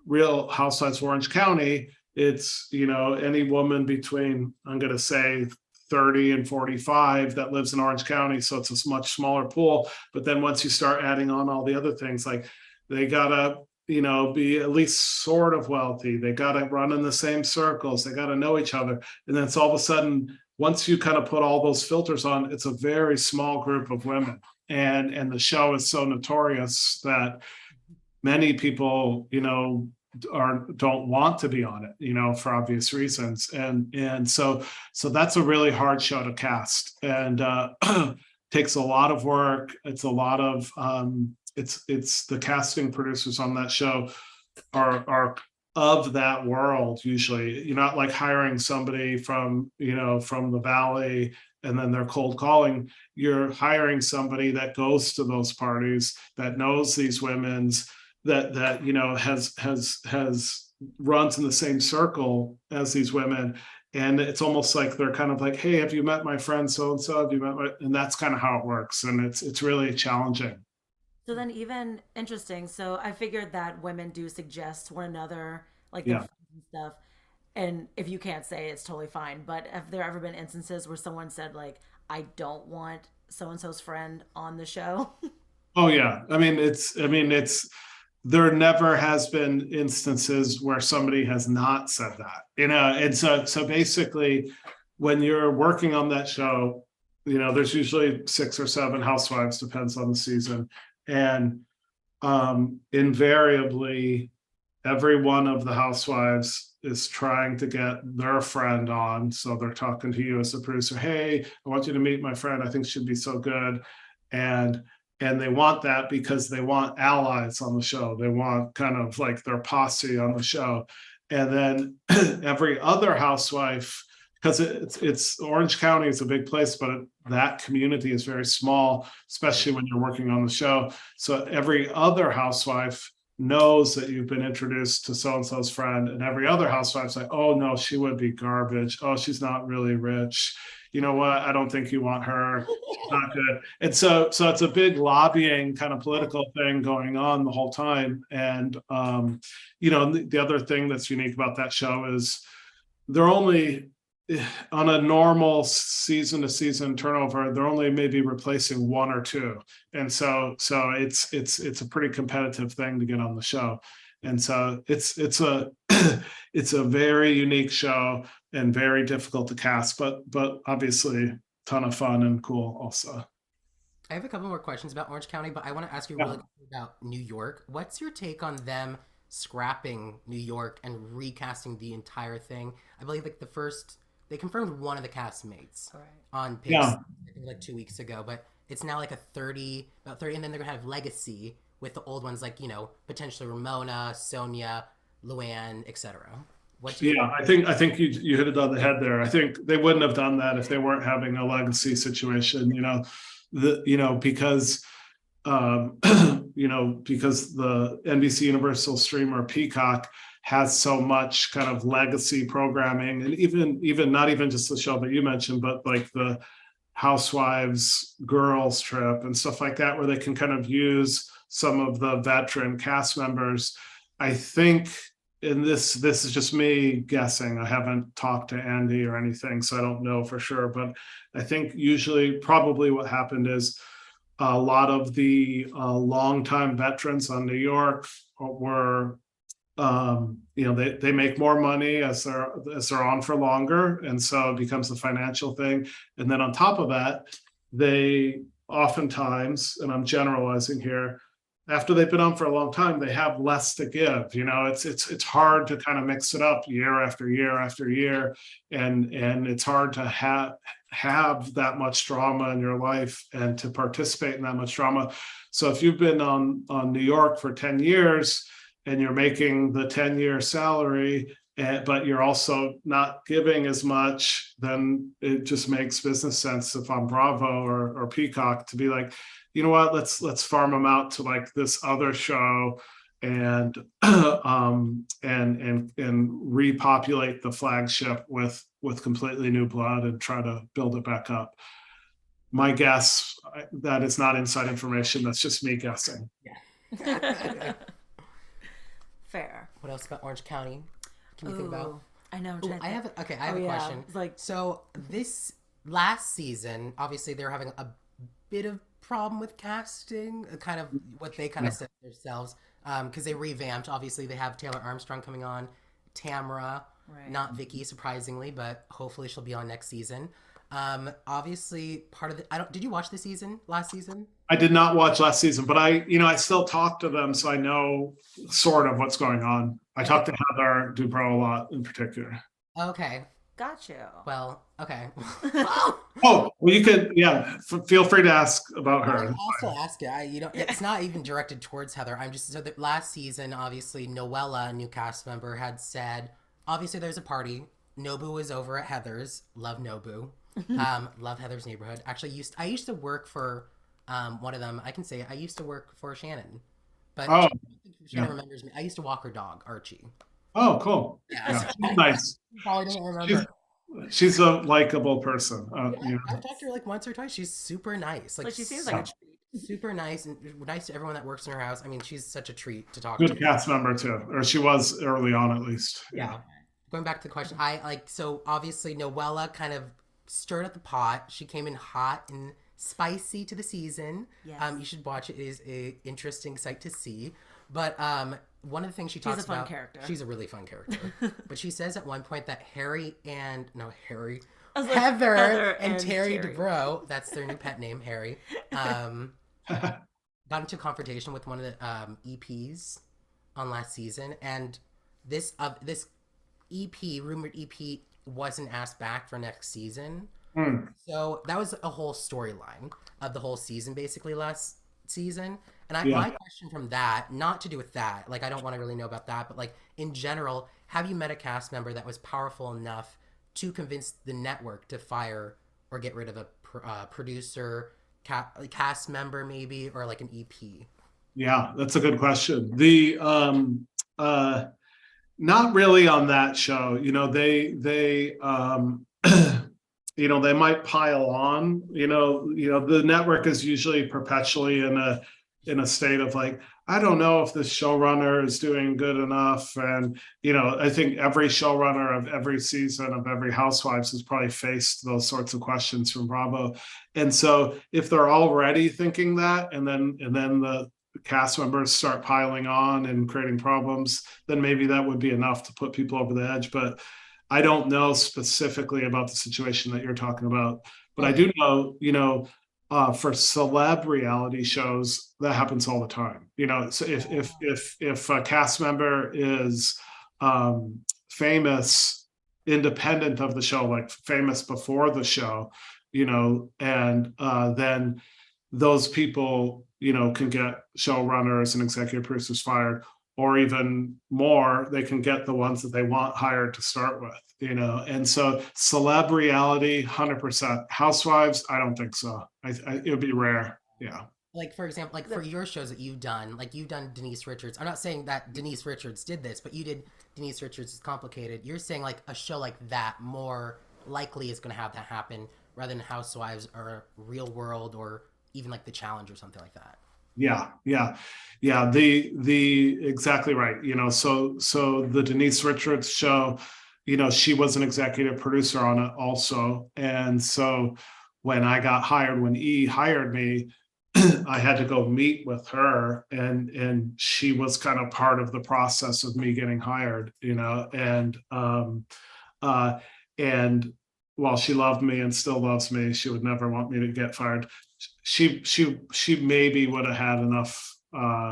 [SPEAKER 3] Real Housewives of Orange County, it's any woman between, I'm going to say, 30 and 45 that lives in Orange County, so it's a much smaller pool. But then once you start adding on all the other things, like they gotta be at least sort of wealthy, they gotta run in the same circles, they gotta know each other, and then it's all of a sudden, once you kind of put all those filters on, it's a very small group of women, and the show is so notorious that many people don't want to be on it, for obvious reasons. And so that's a really hard show to cast, and takes a lot of work. It's a lot of it's the casting producers on that show are of that world. Usually you're not like hiring somebody from the valley and then they're cold calling. You're hiring somebody that goes to those parties, that knows these women's, that has runs in the same circle as these women. And it's almost like they're kind of like, hey, have you met my friend so and so? Have you met my, and that's kind of how it works. And it's really challenging.
[SPEAKER 2] So then, even interesting. So I figured that women do suggest one another, like their
[SPEAKER 3] Yeah.
[SPEAKER 2] friends and stuff. And if you can't say, it's totally fine. But have there ever been instances where someone said, like, I don't want so and so's friend on the show?
[SPEAKER 3] Oh yeah. I mean, there never has been instances where somebody has not said that, and so basically when you're working on that show, there's usually 6 or 7 housewives, depends on the season. And invariably every one of the housewives is trying to get their friend on. So they're talking to you as a producer, hey, I want you to meet my friend, I think she'd be so good. And they want that because they want allies on the show. They want kind of like their posse on the show. And then every other housewife, because it's Orange County is a big place, but that community is very small, especially when you're working on the show. So every other housewife knows that you've been introduced to so and so's friend, and every other housewife's like, oh no, she would be garbage. Oh, she's not really rich. You know what? I don't think you want her. She's not good. And so it's a big lobbying kind of political thing going on the whole time. And the other thing that's unique about that show is they're only on a normal season to season turnover, they're only maybe replacing 1 or 2. And so it's a pretty competitive thing to get on the show. And so it's a it's a very unique show and very difficult to cast, but obviously a ton of fun and cool also.
[SPEAKER 1] I have a couple more questions about Orange County, but I want to ask you really
[SPEAKER 3] Yeah.
[SPEAKER 1] quickly about New York. What's your take on them scrapping New York and recasting the entire thing? I believe like they confirmed one of the castmates
[SPEAKER 2] Right.
[SPEAKER 1] on Pigs,
[SPEAKER 3] Yeah.
[SPEAKER 1] I think like 2 weeks ago, but it's now like about 30, and then they're gonna have Legacy with the old ones like, potentially Ramona, Sonia, Luann, etc. What do you
[SPEAKER 3] Yeah, I think you hit it on the head there. I think they wouldn't have done that if they weren't having a legacy situation, because um, because the NBC Universal streamer Peacock has so much kind of legacy programming, and even not even just the show that you mentioned, but like the Housewives girls trip and stuff like that, where they can kind of use some of the veteran cast members. I think, and this is just me guessing, I haven't talked to Andy or anything, so I don't know for sure, but I think usually probably what happened is a lot of the longtime veterans on New York were they make more money as they're on for longer, and so it becomes a financial thing. And then on top of that, they oftentimes, and I'm generalizing here, after they've been on for a long time, they have less to give. It's hard to kind of mix it up year after year after year, and it's hard to have that much drama in your life and to participate in that much drama. So if you've been on New York for 10 years and you're making the 10-year salary, but you're also not giving as much, then it just makes business sense if I'm Bravo or Peacock to be like, you know what, let's farm them out to like this other show and and repopulate the flagship with completely new blood and try to build it back up. My guess, that is not inside information, that's just me guessing.
[SPEAKER 1] Yeah.
[SPEAKER 2] Fair.
[SPEAKER 1] What else about Orange County? Can you think about?
[SPEAKER 2] Ooh, I know. I'm
[SPEAKER 1] Ooh,
[SPEAKER 2] trying to
[SPEAKER 1] I
[SPEAKER 2] think.
[SPEAKER 1] have I have a
[SPEAKER 2] yeah.
[SPEAKER 1] question.
[SPEAKER 2] It's like,
[SPEAKER 1] So this last season, obviously they're having a bit of problem with casting, kind of what they kind of said themselves, because they revamped. Obviously, they have Taylor Armstrong coming on, Tamara,
[SPEAKER 2] right.
[SPEAKER 1] not Vicky, surprisingly, but hopefully she'll be on next season. Obviously, part of the I don't. Did you watch the season last season?
[SPEAKER 3] I did not watch last season, but I still talk to them, so I know sort of what's going on. I
[SPEAKER 1] Okay.
[SPEAKER 3] talk to Heather Dubrow a lot in particular.
[SPEAKER 1] Okay.
[SPEAKER 2] Got you.
[SPEAKER 1] Well, okay.
[SPEAKER 3] Oh, well, you could, yeah, feel free to ask about her.
[SPEAKER 1] I'll still ask it. It's not even directed towards Heather. I'm just so that last season, obviously, Noella, a new cast member, had said, obviously, there's a party. Nobu was over at Heather's. Love Nobu. Love Heather's Neighborhood. Actually, I used to work for one of them. I can say I used to work for Shannon, but
[SPEAKER 3] Oh,
[SPEAKER 1] Shannon
[SPEAKER 3] yeah.
[SPEAKER 1] remembers me. I used to walk her dog, Archie.
[SPEAKER 3] Oh, cool.
[SPEAKER 1] Yeah,
[SPEAKER 3] Yeah,
[SPEAKER 1] so
[SPEAKER 3] she's nice.
[SPEAKER 1] probably doesn't
[SPEAKER 3] She's
[SPEAKER 1] remember.
[SPEAKER 3] she's a likable person.
[SPEAKER 1] Yeah, I've talked to her like once or twice. She's super nice, like
[SPEAKER 2] Like she seems like a treat.
[SPEAKER 1] super nice and nice to everyone that works in her house. I mean, she's such a treat to talk to.
[SPEAKER 3] Good cast member too, or she was early on at least. Yeah.
[SPEAKER 1] Yeah. Going back to the question, I like so obviously Noella kind of stirred up the pot. She came in hot and spicy to the season.
[SPEAKER 2] Yes.
[SPEAKER 1] You should watch it. It is a interesting sight to see. But one of the things she
[SPEAKER 2] She's
[SPEAKER 1] talks
[SPEAKER 2] a fun
[SPEAKER 1] about,
[SPEAKER 2] character.
[SPEAKER 1] she's a really fun character. But she says at one point that Harry,
[SPEAKER 2] I was like,
[SPEAKER 1] Heather and Terry
[SPEAKER 2] Terry.
[SPEAKER 1] Dubrow, that's their new pet name, Harry, got into confrontation with one of the EPs on last season, and this rumored EP, wasn't asked back for next season. So that was a whole storyline of the whole season, basically last season. And my question from that, not to do with that, like I don't want to really know about that, but like in general, have you met a cast member that was powerful enough to convince the network to fire or get rid of a producer, cast member maybe, or like an EP?
[SPEAKER 3] Yeah, that's a good question. The not really on that show. They they might pile on. The network is usually perpetually in a state of like, I don't know if this showrunner is doing good enough. And I think every showrunner of every season of every Housewives has probably faced those sorts of questions from Bravo. And so if they're already thinking that, and then the cast members start piling on and creating problems, then maybe that would be enough to put people over the edge. But I don't know specifically about the situation that you're talking about. But I do know, for celeb reality shows, that happens all the time. So if a cast member is famous, independent of the show, like famous before the show, and then those people, can get showrunners and executive producers fired, or even more, they can get the ones that they want hired to start with, And so celeb reality, 100%. Housewives, I don't think so. It would be rare. Yeah.
[SPEAKER 1] Like for example, like for your shows that you've done, like you've done Denise Richards. I'm not saying that Denise Richards did this, but you did Denise Richards is Complicated. You're saying like a show like that more likely is going to have that happen rather than Housewives or Real World or even like The Challenge or something like that.
[SPEAKER 3] Yeah. The exactly right. So the Denise Richards show, she was an executive producer on it also. And so when I got hired, when E hired me, I had to go meet with her, and she was kind of part of the process of me getting hired, and while she loved me and still loves me, she would never want me to get fired. She maybe would have had enough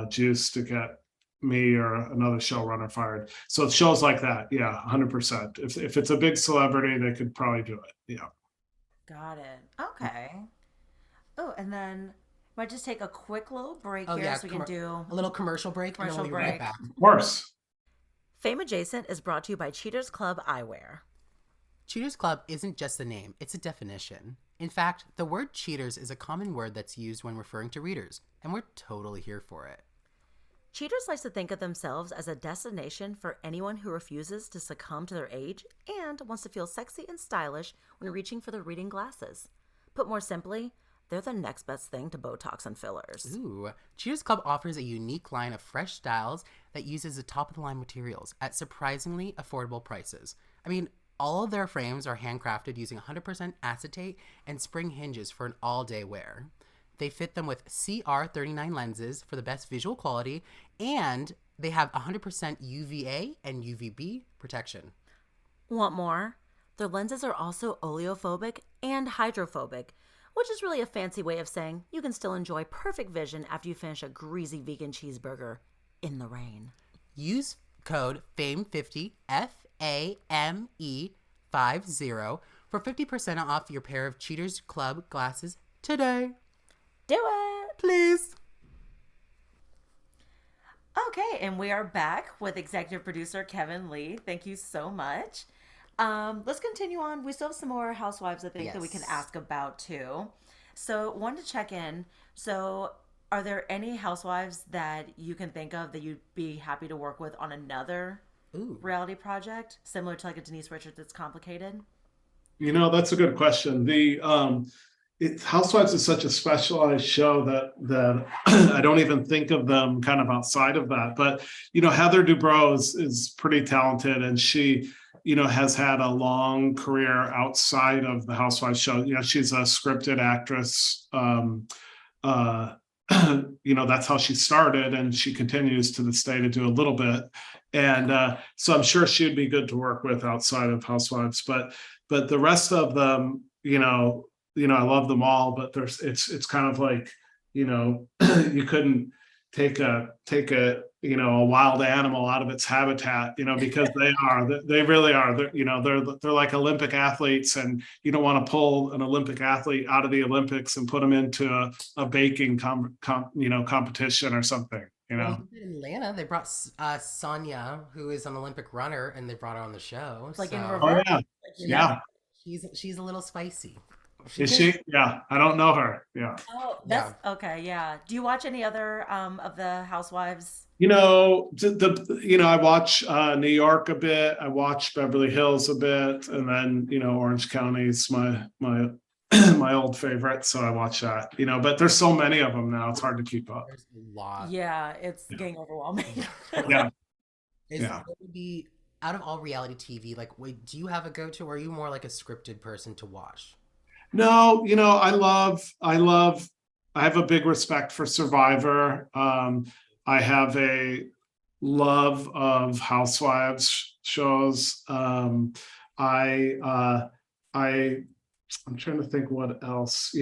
[SPEAKER 3] juice to get me or another showrunner fired. So shows like that, yeah, 100%. If it's a big celebrity, they could probably do it. Yeah.
[SPEAKER 2] Got it. Okay. Oh, and then might just take a quick little break here
[SPEAKER 1] Yeah,
[SPEAKER 2] so we can do
[SPEAKER 1] a little commercial break, and then we'll be right back.
[SPEAKER 3] Of course.
[SPEAKER 2] Fame Adjacent is brought to you by Cheaters Club Eyewear.
[SPEAKER 1] Cheaters Club isn't just a name, it's a definition. In fact, the word cheaters is a common word that's used when referring to readers, and we're totally here for it.
[SPEAKER 2] Cheaters likes to think of themselves as a destination for anyone who refuses to succumb to their age and wants to feel sexy and stylish when reaching for their reading glasses. Put more simply, they're the next best thing to Botox and fillers.
[SPEAKER 1] Ooh, Cheaters Club offers a unique line of fresh styles that uses the top-of-the-line materials at surprisingly affordable prices. I mean, all of their frames are handcrafted using 100% acetate and spring hinges for an all-day wear. They fit them with CR39 lenses for the best visual quality, and they have 100% UVA and UVB protection.
[SPEAKER 2] Want more? Their lenses are also oleophobic and hydrophobic, which is really a fancy way of saying you can still enjoy perfect vision after you finish a greasy vegan cheeseburger in the rain.
[SPEAKER 1] Use code FAME50, FAME50, for 50% off your pair of Cheaters Club glasses today.
[SPEAKER 2] Do it!
[SPEAKER 1] Please.
[SPEAKER 2] Okay, and we are back with executive producer Kevin Lee. Thank you so much. Let's continue on. We still have some more Housewives, I think, that we can ask about too. So, wanted to check in. So, are there any Housewives that you can think of that you'd be happy to work with on another
[SPEAKER 1] Ooh.
[SPEAKER 2] reality project, similar to like a Denise Richards that's complicated?
[SPEAKER 3] That's a good question. Housewives is such a specialized show that I don't even think of them kind of outside of that. But Heather Dubrow is pretty talented, and she has had a long career outside of the Housewives show. She's a scripted actress. Uh, that's how she started, and she continues to this day to do a little bit. And so I'm sure she'd be good to work with outside of Housewives. But the rest of them, I love them all, but it's kind of like, you couldn't take a wild animal out of its habitat, because they really are, they're like Olympic athletes, and you don't want to pull an Olympic athlete out of the Olympics and put them into a baking competition or something.
[SPEAKER 1] Well, in Atlanta, they brought Sonia, who is an Olympic runner, and they brought her on the show.
[SPEAKER 2] Like in
[SPEAKER 1] So,
[SPEAKER 3] Oh
[SPEAKER 2] reverse?
[SPEAKER 3] yeah, yeah.
[SPEAKER 1] she's a little spicy.
[SPEAKER 3] Is she? Yeah, I don't know her. Yeah.
[SPEAKER 2] Oh,
[SPEAKER 1] Yeah.
[SPEAKER 2] that's okay. Yeah. Do you watch any other of the Housewives?
[SPEAKER 3] I watch New York a bit. I watch Beverly Hills a bit, and then Orange County's my my old favorite, so I watch that. But there's so many of them now; it's hard to keep up.
[SPEAKER 1] There's a lot.
[SPEAKER 2] Yeah, it's getting overwhelming.
[SPEAKER 3] Yeah,
[SPEAKER 1] What would be out of all reality TV? Like, wait, do you have a go-to, or are you more like a scripted person to watch?
[SPEAKER 3] No, I have a big respect for Survivor. I have a love of Housewives shows. I I'm trying to think what else.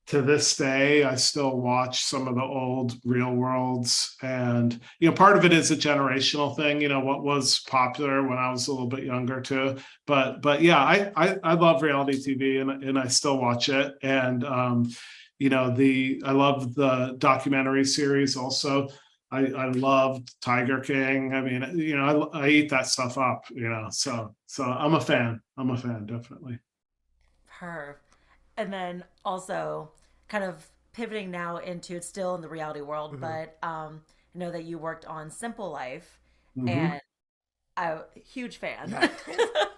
[SPEAKER 3] To this day, I still watch some of the old Real Worlds, and part of it is a generational thing. What was popular when I was a little bit younger too. But yeah, I love reality TV, and I still watch it. And I love the documentary series also. I loved Tiger King. I mean, I eat that stuff up. So I'm a fan. Definitely.
[SPEAKER 2] Her. And then also kind of pivoting now into it's still in the reality world, but I know that you worked on Simple Life, and I'm a huge fan of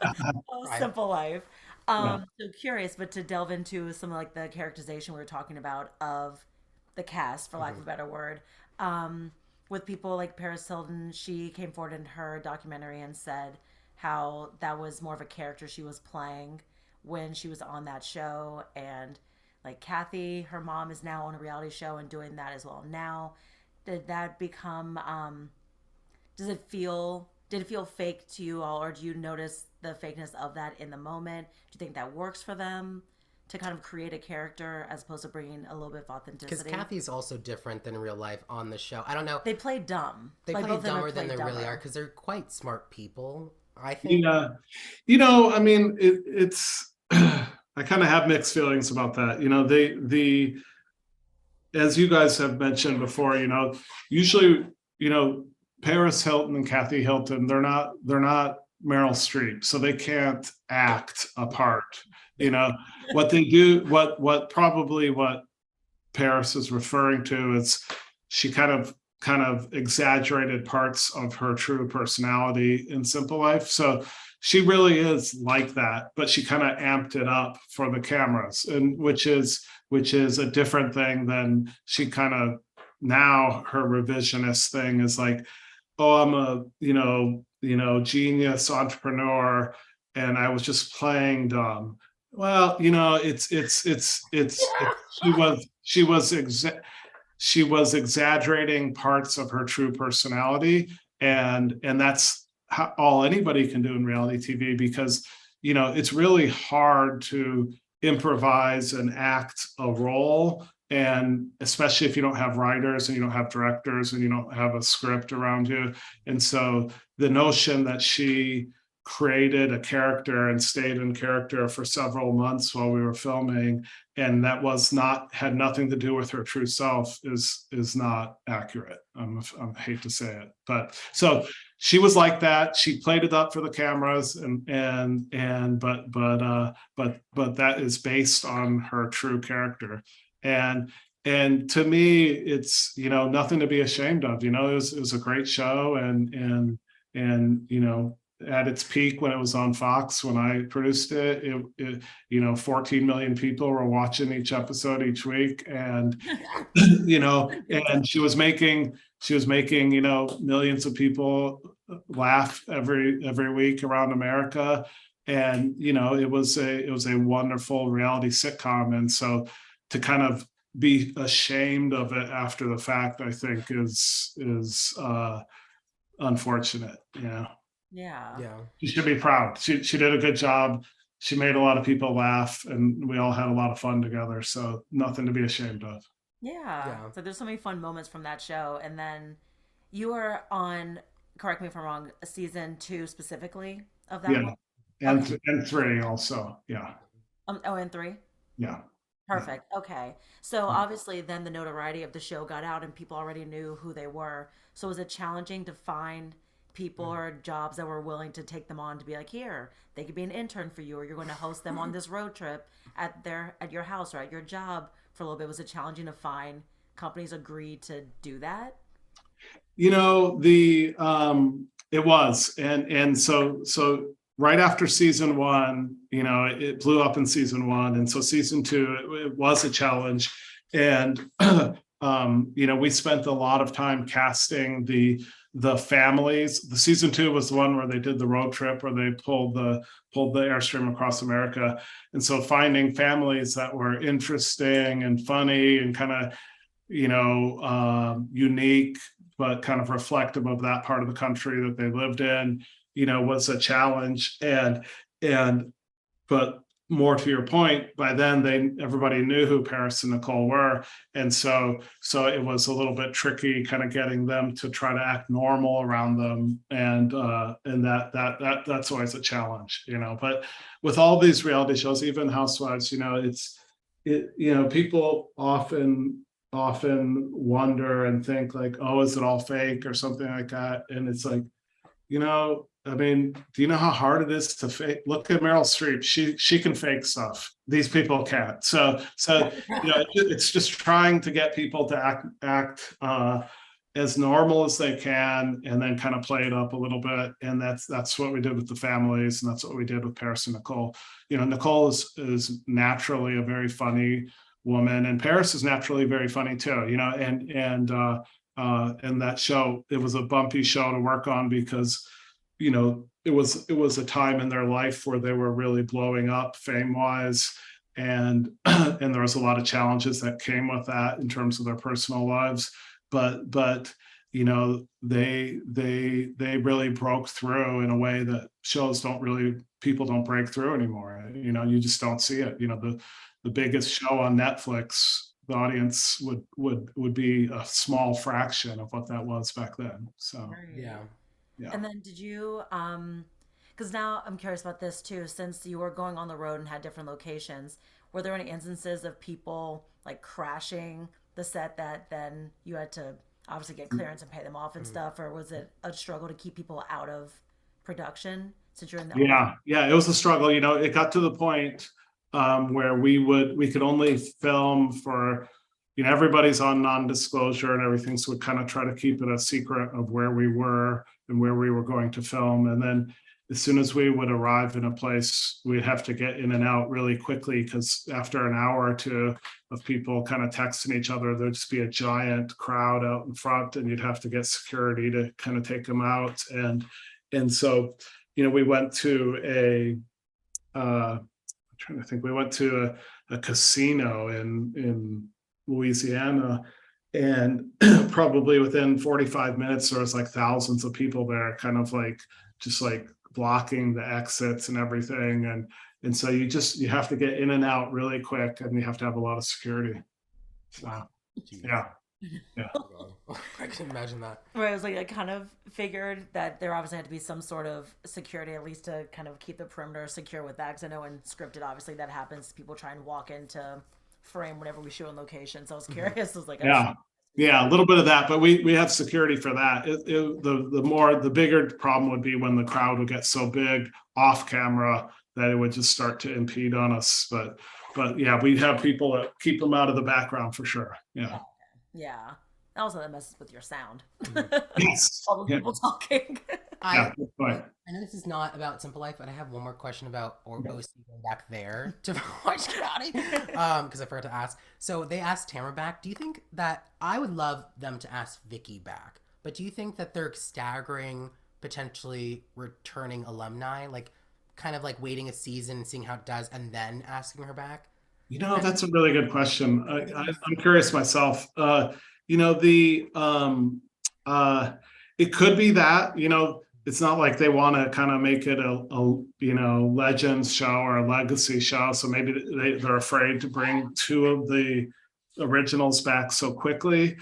[SPEAKER 1] Right.
[SPEAKER 2] Simple Life.
[SPEAKER 3] Yeah.
[SPEAKER 2] So curious, but to delve into some of like the characterization we were talking about of the cast, for lack of a better word, with people like Paris Hilton, she came forward in her documentary and said how that was more of a character she was playing when she was on that show. And like Kathy, her mom is now on a reality show and doing that as well now. Did that become did it feel fake to you all, or do you notice the fakeness of that in the moment? Do you think that works for them to kind of create a character as opposed to bringing a little bit of
[SPEAKER 1] Because
[SPEAKER 2] authenticity?
[SPEAKER 1] Kathy's also different than real life on the show. I don't know.
[SPEAKER 2] They play dumb.
[SPEAKER 1] They
[SPEAKER 2] Like,
[SPEAKER 1] play
[SPEAKER 2] both of them
[SPEAKER 1] dumber than
[SPEAKER 2] play
[SPEAKER 1] they really
[SPEAKER 2] dumber.
[SPEAKER 1] are because they're quite smart people. I think.
[SPEAKER 3] Yeah, I mean, it's I kind of have mixed feelings about that. The as you guys have mentioned before, usually, Paris Hilton and Kathy Hilton, they're not Meryl Streep, so they can't act a part. What they do, what Paris is referring to is she kind of exaggerated parts of her true personality in Simple Life. So she really is like that, but she kind of amped it up for the cameras, and which is a different thing than she kind of now her revisionist thing is like, oh, I'm a genius entrepreneur, and I was just playing dumb. Well, she was exaggerating parts of her true personality, and that's all anybody can do in reality TV, because it's really hard to improvise and act a role, and especially if you don't have writers and you don't have directors and you don't have a script around you. And so the notion that she created a character and stayed in character for several months while we were filming, and that had nothing to do with her true self is not accurate. I hate to say it, but so she was like that. She played it up for the cameras, but that is based on her true character. And to me, it's nothing to be ashamed of. It was a great show, and and at its peak when it was on Fox, when I produced it, 14 million people were watching each episode each week, and and she was making millions of people laugh every week around America, and it was a wonderful reality sitcom, and so to kind of be ashamed of it after the fact, I think is unfortunate.
[SPEAKER 2] Yeah.
[SPEAKER 1] Yeah.
[SPEAKER 3] She should be proud. She did a good job. She made a lot of people laugh, and we all had a lot of fun together. So nothing to be ashamed of.
[SPEAKER 2] Yeah. So there's so many fun moments from that show. And then you were on, correct me if I'm wrong, season 2 specifically of that one?
[SPEAKER 3] And 3 also. Yeah.
[SPEAKER 2] And 3?
[SPEAKER 3] Yeah.
[SPEAKER 2] Perfect. Okay. So obviously then the notoriety of the show got out and people already knew who they were. So was it challenging to find people or jobs that were willing to take them on to be like, here, they could be an intern for you, or you're going to host them on this road trip at your house or at your job for a little bit? Was it challenging to find companies agree to do that?
[SPEAKER 3] It was, and so right after season 1, it blew up in season 1, and so season 2 it was a challenge, and we spent a lot of time casting the families. The season 2 was the one where they did the road trip, where they pulled the airstream across America, and so finding families that were interesting and funny and kind of unique, but kind of reflective of that part of the country that they lived in, was a challenge. But more to your point, by then everybody knew who Paris and Nicole were, and so it was a little bit tricky kind of getting them to try to act normal around them, and that's always a challenge. But with all these reality shows, even Housewives, people often wonder and think like, oh, is it all fake or something like that, and it's like, I mean, do you know how hard it is to fake? Look at Meryl Streep. She can fake stuff. These people can't. So it's just trying to get people to act as normal as they can, and then kind of play it up a little bit. And that's what we did with the families, and that's what we did with Paris and Nicole. Nicole is naturally a very funny woman, and Paris is naturally very funny too. And that show, it was a bumpy show to work on because it was a time in their life where they were really blowing up fame wise, and there was a lot of challenges that came with that in terms of their personal lives, but they really broke through in a way that people don't break through anymore. You just don't see it. The biggest show on Netflix, the audience would be a small fraction of what that was back then. So
[SPEAKER 1] Yeah.
[SPEAKER 2] And then did you, because now I'm curious about this too, since you were going on the road and had different locations, were there any instances of people like crashing the set that then you had to obviously get clearance and pay them off and stuff, or was it a struggle to keep people out of production since you're in the
[SPEAKER 3] Yeah, it was a struggle. It got to the point where we could only film for, everybody's on non-disclosure and everything, so we kind of try to keep it a secret of where we were and where we were going to film. And then as soon as we would arrive in a place, we'd have to get in and out really quickly, because after an hour or two of people kind of texting each other, there'd just be a giant crowd out in front, and you'd have to get security to kind of take them out. And so we went to I'm trying to think, we went to a casino in Louisiana, and probably within 45 minutes there was like thousands of people there, kind of like just like blocking the exits and everything, and so you have to get in and out really quick, and you have to have a lot of security.
[SPEAKER 1] Wow.
[SPEAKER 3] Yeah.
[SPEAKER 1] I can imagine that.
[SPEAKER 2] Right, I was like, I kind of figured that there obviously had to be some sort of security, at least to kind of keep the perimeter secure with that. Because I know in scripted, obviously, that happens. People try and walk into frame whenever we shoot on location. So I was curious. I was like,
[SPEAKER 3] yeah, a little bit of that, but we have security for that. The bigger problem would be when the crowd would get so big off camera that it would just start to impede on us. But yeah, we'd have people that keep them out of the background for sure. Yeah.
[SPEAKER 2] Yeah. Also, that messes with your sound.
[SPEAKER 3] Yes.
[SPEAKER 2] All those people talking.
[SPEAKER 1] I
[SPEAKER 3] Yeah, good point.
[SPEAKER 1] I know this is not about Simple Life, but I have one more question about OC going back there to watch County. Because I forgot to ask. So they asked Tamara back. Do you think that I would love them to ask Vicky back? But do you think that they're staggering potentially returning alumni, like kind of like waiting a season and seeing how it does, and then asking her back?
[SPEAKER 3] That's a really good question.
[SPEAKER 1] I think
[SPEAKER 3] I'm curious myself. You know, uh, it could be that, it's not like they want to kind of make it a legends show or a legacy show. So maybe they're afraid to bring two of the originals back so quickly.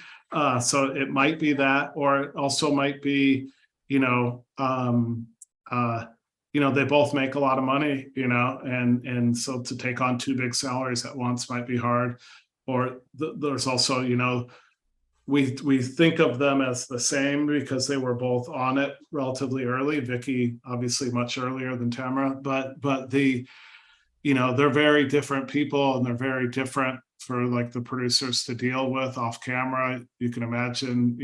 [SPEAKER 3] So it might be that, or it also might be, you know, uh, they both make a lot of money, and so to take on two big salaries at once might be hard. Or there's also, we think of them as the same because they were both on it relatively early. Vicky obviously much earlier than Tamara, but they're very different people, and they're very different for like the producers to deal with off camera. You can imagine,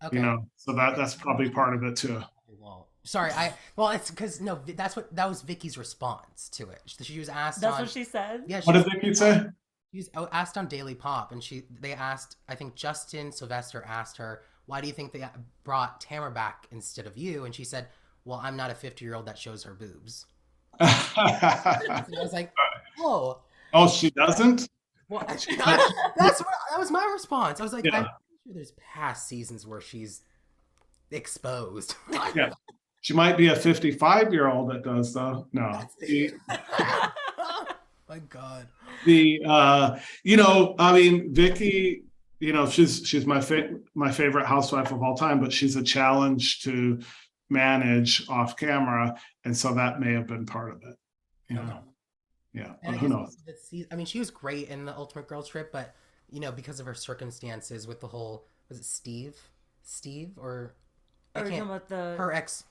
[SPEAKER 1] Okay.
[SPEAKER 3] so that's probably part of it too.
[SPEAKER 1] Well, sorry. It's because no, that was Vicky's response to it. She was asked.
[SPEAKER 2] That's
[SPEAKER 1] on,
[SPEAKER 2] what she said.
[SPEAKER 1] Yeah.
[SPEAKER 3] What did Vicky say?
[SPEAKER 1] She was asked on Daily Pop, and they asked. I think Justin Sylvester asked her, "Why do you think they brought Tamara back instead of you?" And she said, "Well, I'm not a 50-year-old that shows her boobs." And I was like, "Oh,
[SPEAKER 3] Oh, she doesn't?
[SPEAKER 1] well." That was my response. I was like,
[SPEAKER 3] Yeah.
[SPEAKER 1] "I'm sure there's past seasons where she's exposed."
[SPEAKER 3] Yeah. She might be a 55-year-old that does, though. No.
[SPEAKER 1] My God.
[SPEAKER 3] I mean, Vicky, she's my favorite housewife of all time, but she's a challenge to manage off camera, and so that may have been part of it. Yeah,
[SPEAKER 1] And
[SPEAKER 3] but who knows?
[SPEAKER 1] I mean, she was great in the Ultimate Girls Trip, but because of her circumstances with the whole, was it Steve or I
[SPEAKER 2] Or
[SPEAKER 1] can't,
[SPEAKER 2] about the
[SPEAKER 1] her ex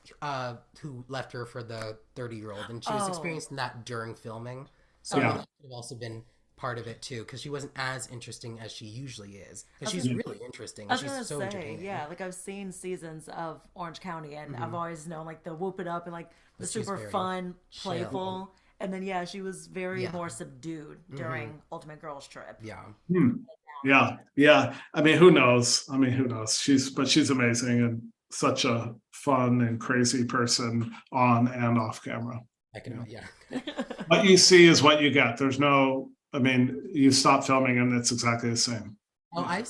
[SPEAKER 1] who left her for the 30-year-old, and she was experiencing that during filming. So
[SPEAKER 3] Yeah.
[SPEAKER 1] that could have also been part of it too, because she wasn't as interesting as she usually is. Because she's really interesting.
[SPEAKER 2] I was
[SPEAKER 1] She's
[SPEAKER 2] gonna
[SPEAKER 1] so
[SPEAKER 2] say,
[SPEAKER 1] entertaining.
[SPEAKER 2] yeah, like I've seen seasons of Orange County, and I've always known like the whoop it up and like the
[SPEAKER 1] She's
[SPEAKER 2] super
[SPEAKER 1] very
[SPEAKER 2] fun,
[SPEAKER 1] chill.
[SPEAKER 2] playful, and then yeah, she was very
[SPEAKER 1] Yeah.
[SPEAKER 2] more subdued during Ultimate Girls Trip.
[SPEAKER 1] Yeah.
[SPEAKER 3] Yeah. I mean, who knows? She's amazing and such a fun and crazy person on and off camera.
[SPEAKER 1] I can. Yeah.
[SPEAKER 3] What you see is what you get. You stop filming and it's exactly the same.
[SPEAKER 1] Oh, I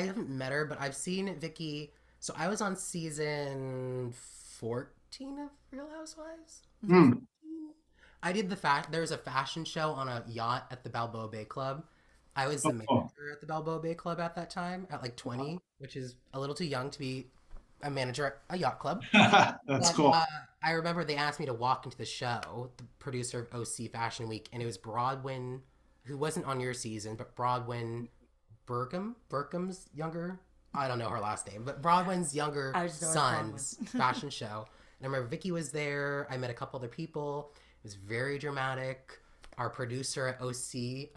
[SPEAKER 1] haven't met her, but I've seen Vicky. So I was on season 14 of Real Housewives.
[SPEAKER 3] Mm.
[SPEAKER 1] I did there was a fashion show on a yacht at the Balboa Bay Club. I was the
[SPEAKER 3] Oh, cool.
[SPEAKER 1] manager at the Balboa Bay Club at that time, at like 20, which is a little too young to be a manager at a yacht club.
[SPEAKER 3] That's
[SPEAKER 1] But,
[SPEAKER 3] cool.
[SPEAKER 1] I remember they asked me to walk into the show, the producer of OC Fashion Week, and it was Broadwin, who wasn't on your season, but Broadwin Burkham's younger, I don't know her last name, but Broadwin's younger
[SPEAKER 2] I just know it's
[SPEAKER 1] son's fashion show. And I remember Vicky was there. I met a couple other people. It was very dramatic. Our producer at OC,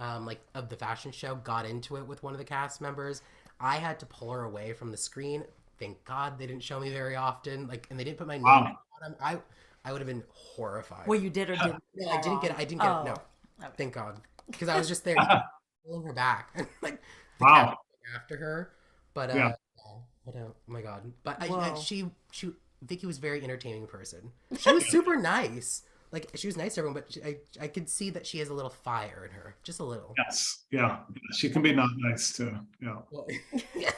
[SPEAKER 1] of the fashion show, got into it with one of the cast members. I had to pull her away from the screen. Thank God they didn't show me very often. And they didn't put my name
[SPEAKER 3] Wow.
[SPEAKER 1] on them. I would have been horrified.
[SPEAKER 2] Well, you did or didn't?
[SPEAKER 1] No, I didn't get it. No.
[SPEAKER 2] Okay.
[SPEAKER 1] Thank God. Because I was just there pulling her back. The
[SPEAKER 3] Wow.
[SPEAKER 1] cat after her. But
[SPEAKER 3] Yeah.
[SPEAKER 1] oh my God. But
[SPEAKER 2] Whoa.
[SPEAKER 1] Vicky was a very entertaining person. She was super nice. She was nice to everyone, but I could see that she has a little fire in her. Just a little.
[SPEAKER 3] Yes. Yeah. She can be not nice too. Yeah.
[SPEAKER 1] Well, yeah.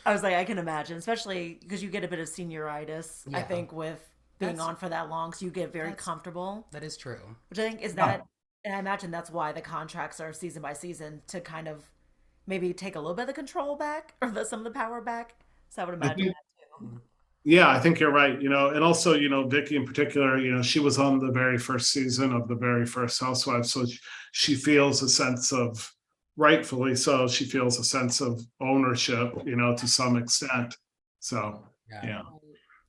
[SPEAKER 2] I was like, I can imagine, especially because you get a bit of senioritis, I
[SPEAKER 1] Yeah.
[SPEAKER 2] think, with being
[SPEAKER 1] That's-
[SPEAKER 2] on for that long, so you get very comfortable.
[SPEAKER 1] That is true.
[SPEAKER 2] Which I think is that, and I imagine that's why the contracts are season by season to kind of maybe take a little bit of the control back or some of the power back. So I would imagine
[SPEAKER 3] think-
[SPEAKER 2] that too.
[SPEAKER 3] Yeah, I think you're right. And also, Vicky in particular, she was on the very first season of the very first Housewives. So she feels a sense of, rightfully so, she feels a sense of ownership, to some extent. So, yeah.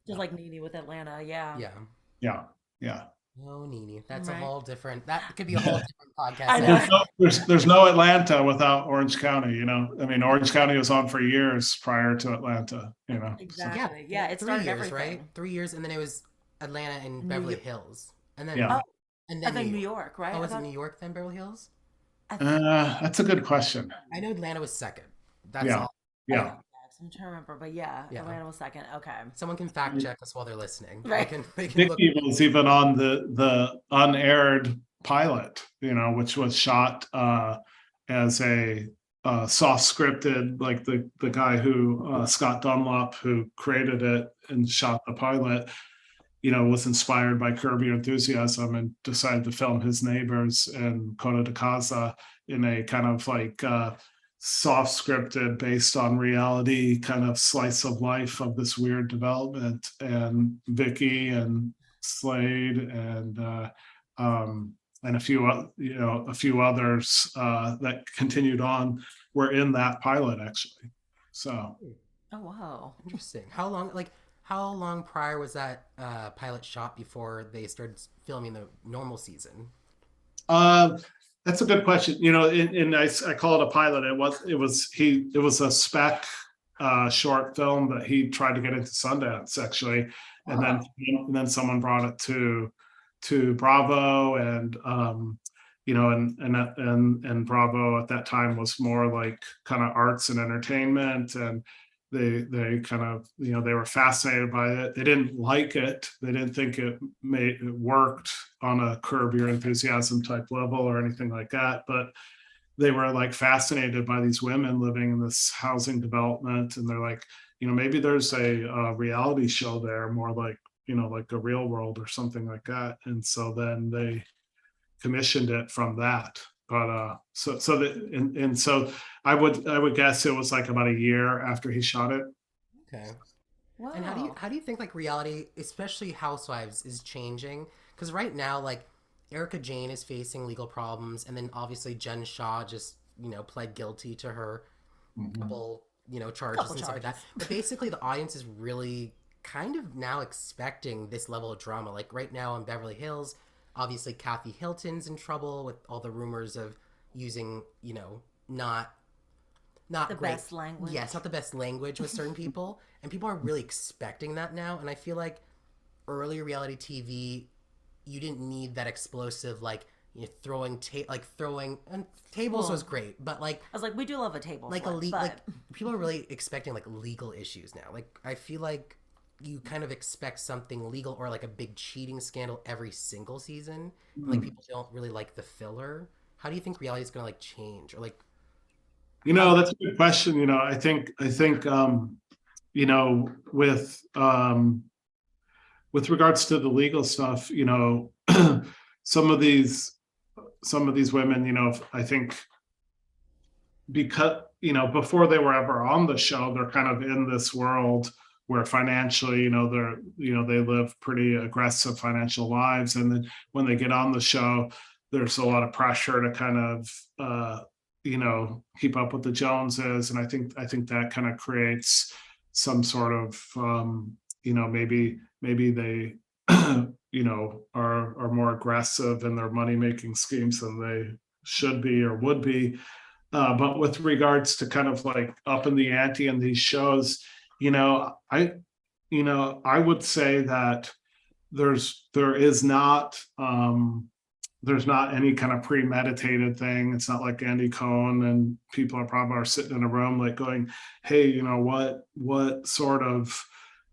[SPEAKER 2] Just like Nene with Atlanta, yeah.
[SPEAKER 1] Yeah.
[SPEAKER 3] Yeah. Yeah.
[SPEAKER 1] Oh, Nini, that's a
[SPEAKER 2] Right.
[SPEAKER 1] whole different. That could be a whole different
[SPEAKER 2] I
[SPEAKER 1] podcast.
[SPEAKER 2] know.
[SPEAKER 3] There's no Atlanta without Orange County, you know. I mean, Orange County was on for years prior to Atlanta, you know. So
[SPEAKER 1] Yeah,
[SPEAKER 2] Exactly. Yeah, it
[SPEAKER 1] three
[SPEAKER 2] started
[SPEAKER 1] years, right?
[SPEAKER 2] everything.
[SPEAKER 1] 3 years, and then it was Atlanta and
[SPEAKER 2] New
[SPEAKER 1] Beverly
[SPEAKER 2] York.
[SPEAKER 1] Hills, and then
[SPEAKER 3] yeah.
[SPEAKER 2] Oh,
[SPEAKER 1] and
[SPEAKER 2] I
[SPEAKER 1] then New
[SPEAKER 2] think New
[SPEAKER 1] York.
[SPEAKER 2] York, right?
[SPEAKER 1] Oh,
[SPEAKER 2] I
[SPEAKER 1] was it
[SPEAKER 2] thought.
[SPEAKER 1] New York then Beverly Hills?
[SPEAKER 2] I,
[SPEAKER 3] That's a good question.
[SPEAKER 1] I know Atlanta was second. That's
[SPEAKER 3] Yeah.
[SPEAKER 1] all.
[SPEAKER 2] okay.
[SPEAKER 3] Yeah.
[SPEAKER 2] I'm trying to remember, but yeah,
[SPEAKER 1] Yeah.
[SPEAKER 2] Atlanta was second. Okay.
[SPEAKER 1] Someone can fact check us while they're listening. They
[SPEAKER 2] Right.
[SPEAKER 1] can they can look.
[SPEAKER 3] Vicky was even on the unaired pilot, you know, which was shot as a soft scripted, like the guy who Scott Dunlop, who created it and shot the pilot, you know, was inspired by Curb Your Enthusiasm and decided to film his neighbors and Coda de Casa in a kind of like soft scripted, based on reality kind of slice of life of this weird development. And Vicky and Slade and a few a few others that continued on were in that pilot actually. So
[SPEAKER 2] Oh wow.
[SPEAKER 1] Interesting. How long prior was that pilot shot before they started filming the normal season?
[SPEAKER 3] Uh, that's a good question. You know, I call it a pilot. It was a spec short film that he tried to get into Sundance actually, and
[SPEAKER 2] Oh,
[SPEAKER 3] then someone brought it to Bravo, and you know, and Bravo at that time was more like kind of arts and entertainment, and they kind of, you know, they were fascinated by it. They didn't like it. They didn't think it worked on a Curb Your Enthusiasm type level or anything like that, but they were like fascinated by these women living in this housing development, and they're like, you know, maybe there's a reality show there, more like, you know, like a Real World or something like that. And so then they commissioned it from that. But so I would guess it was like about a year after he shot it.
[SPEAKER 1] Okay. And
[SPEAKER 2] wow.
[SPEAKER 1] how do you think like reality, especially Housewives, is changing? Because right now, like Erica Jane is facing legal problems, and then obviously Jen Shaw just pled guilty to her
[SPEAKER 3] Mhm.
[SPEAKER 1] couple charges
[SPEAKER 2] Couple
[SPEAKER 1] and stuff like that.
[SPEAKER 2] charges.
[SPEAKER 1] But basically, the audience is really kind of now expecting this level of drama. Like right now in Beverly Hills, obviously Kathy Hilton's in trouble with all the rumors of using not
[SPEAKER 2] The
[SPEAKER 1] great.
[SPEAKER 2] best language.
[SPEAKER 1] Yes, not the best language with certain people, and people are really expecting that now. And I feel like earlier reality TV, you didn't need that explosive like throwing and tables was
[SPEAKER 2] Well,
[SPEAKER 1] great, but like
[SPEAKER 2] I was like, we do love a table
[SPEAKER 1] like
[SPEAKER 2] flip,
[SPEAKER 1] like
[SPEAKER 2] but
[SPEAKER 1] people are really expecting like legal issues now. Like I feel like you kind of expect something legal or like a big cheating scandal every single season. And, like
[SPEAKER 3] Mhm.
[SPEAKER 1] people don't really like the filler. How do you think reality is going to like change or like
[SPEAKER 3] You
[SPEAKER 1] how?
[SPEAKER 3] know, that's a good question. You know, I think you know, with regards to the legal stuff, you know, some of these some of these women, you know, I think because, you know, before they were ever on the show, they're kind of in this world where financially, you know, they live pretty aggressive financial lives, and then when they get on the show, there's a lot of pressure to kind of you know, keep up with the Joneses, and I think that kind of creates some sort of you know, maybe they you know, are more aggressive in their money making schemes than they should be or would be. But with regards to kind of like up in the ante in these shows, you know, I would say that there is not there's not any kind of premeditated thing. It's not like Andy Cohen and people are probably are sitting in a room like going, hey, you know, what sort of,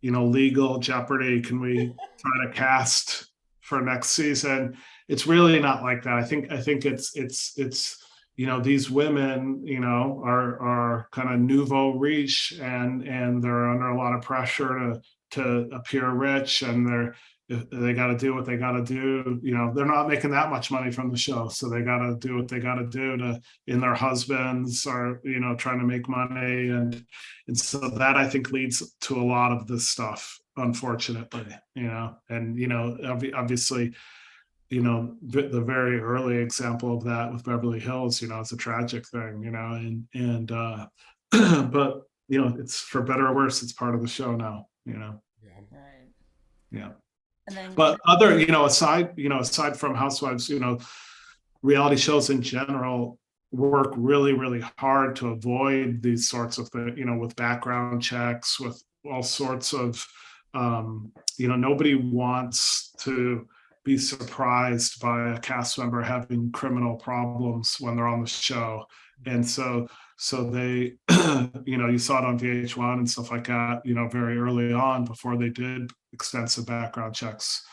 [SPEAKER 3] you know, legal jeopardy can we try to cast for next season? It's really not like that. I think it's you know, these women, you know, are kind of nouveau riche, and they're under a lot of pressure to appear rich, and they got to do what they got to do. You know, they're not making that much money from the show, so they got to do what they got to do to. And their husbands are, you know, trying to make money, and so that I think leads to a lot of this stuff, unfortunately. You know, and you know, obviously, you know, the very early example of that with Beverly Hills, you know, it's a tragic thing, you know, and but you know, it's for better or worse, it's part of the show now, you know.
[SPEAKER 1] Yeah.
[SPEAKER 2] right.
[SPEAKER 3] Yeah.
[SPEAKER 2] And then
[SPEAKER 3] But other, aside from Housewives, reality shows in general work really, really hard to avoid these sorts of things, with background checks, with all sorts of, nobody wants to be surprised by a cast member having criminal problems when they're on the show. And so they, you saw it on VH1 and stuff like that, very early on before they did extensive background checks.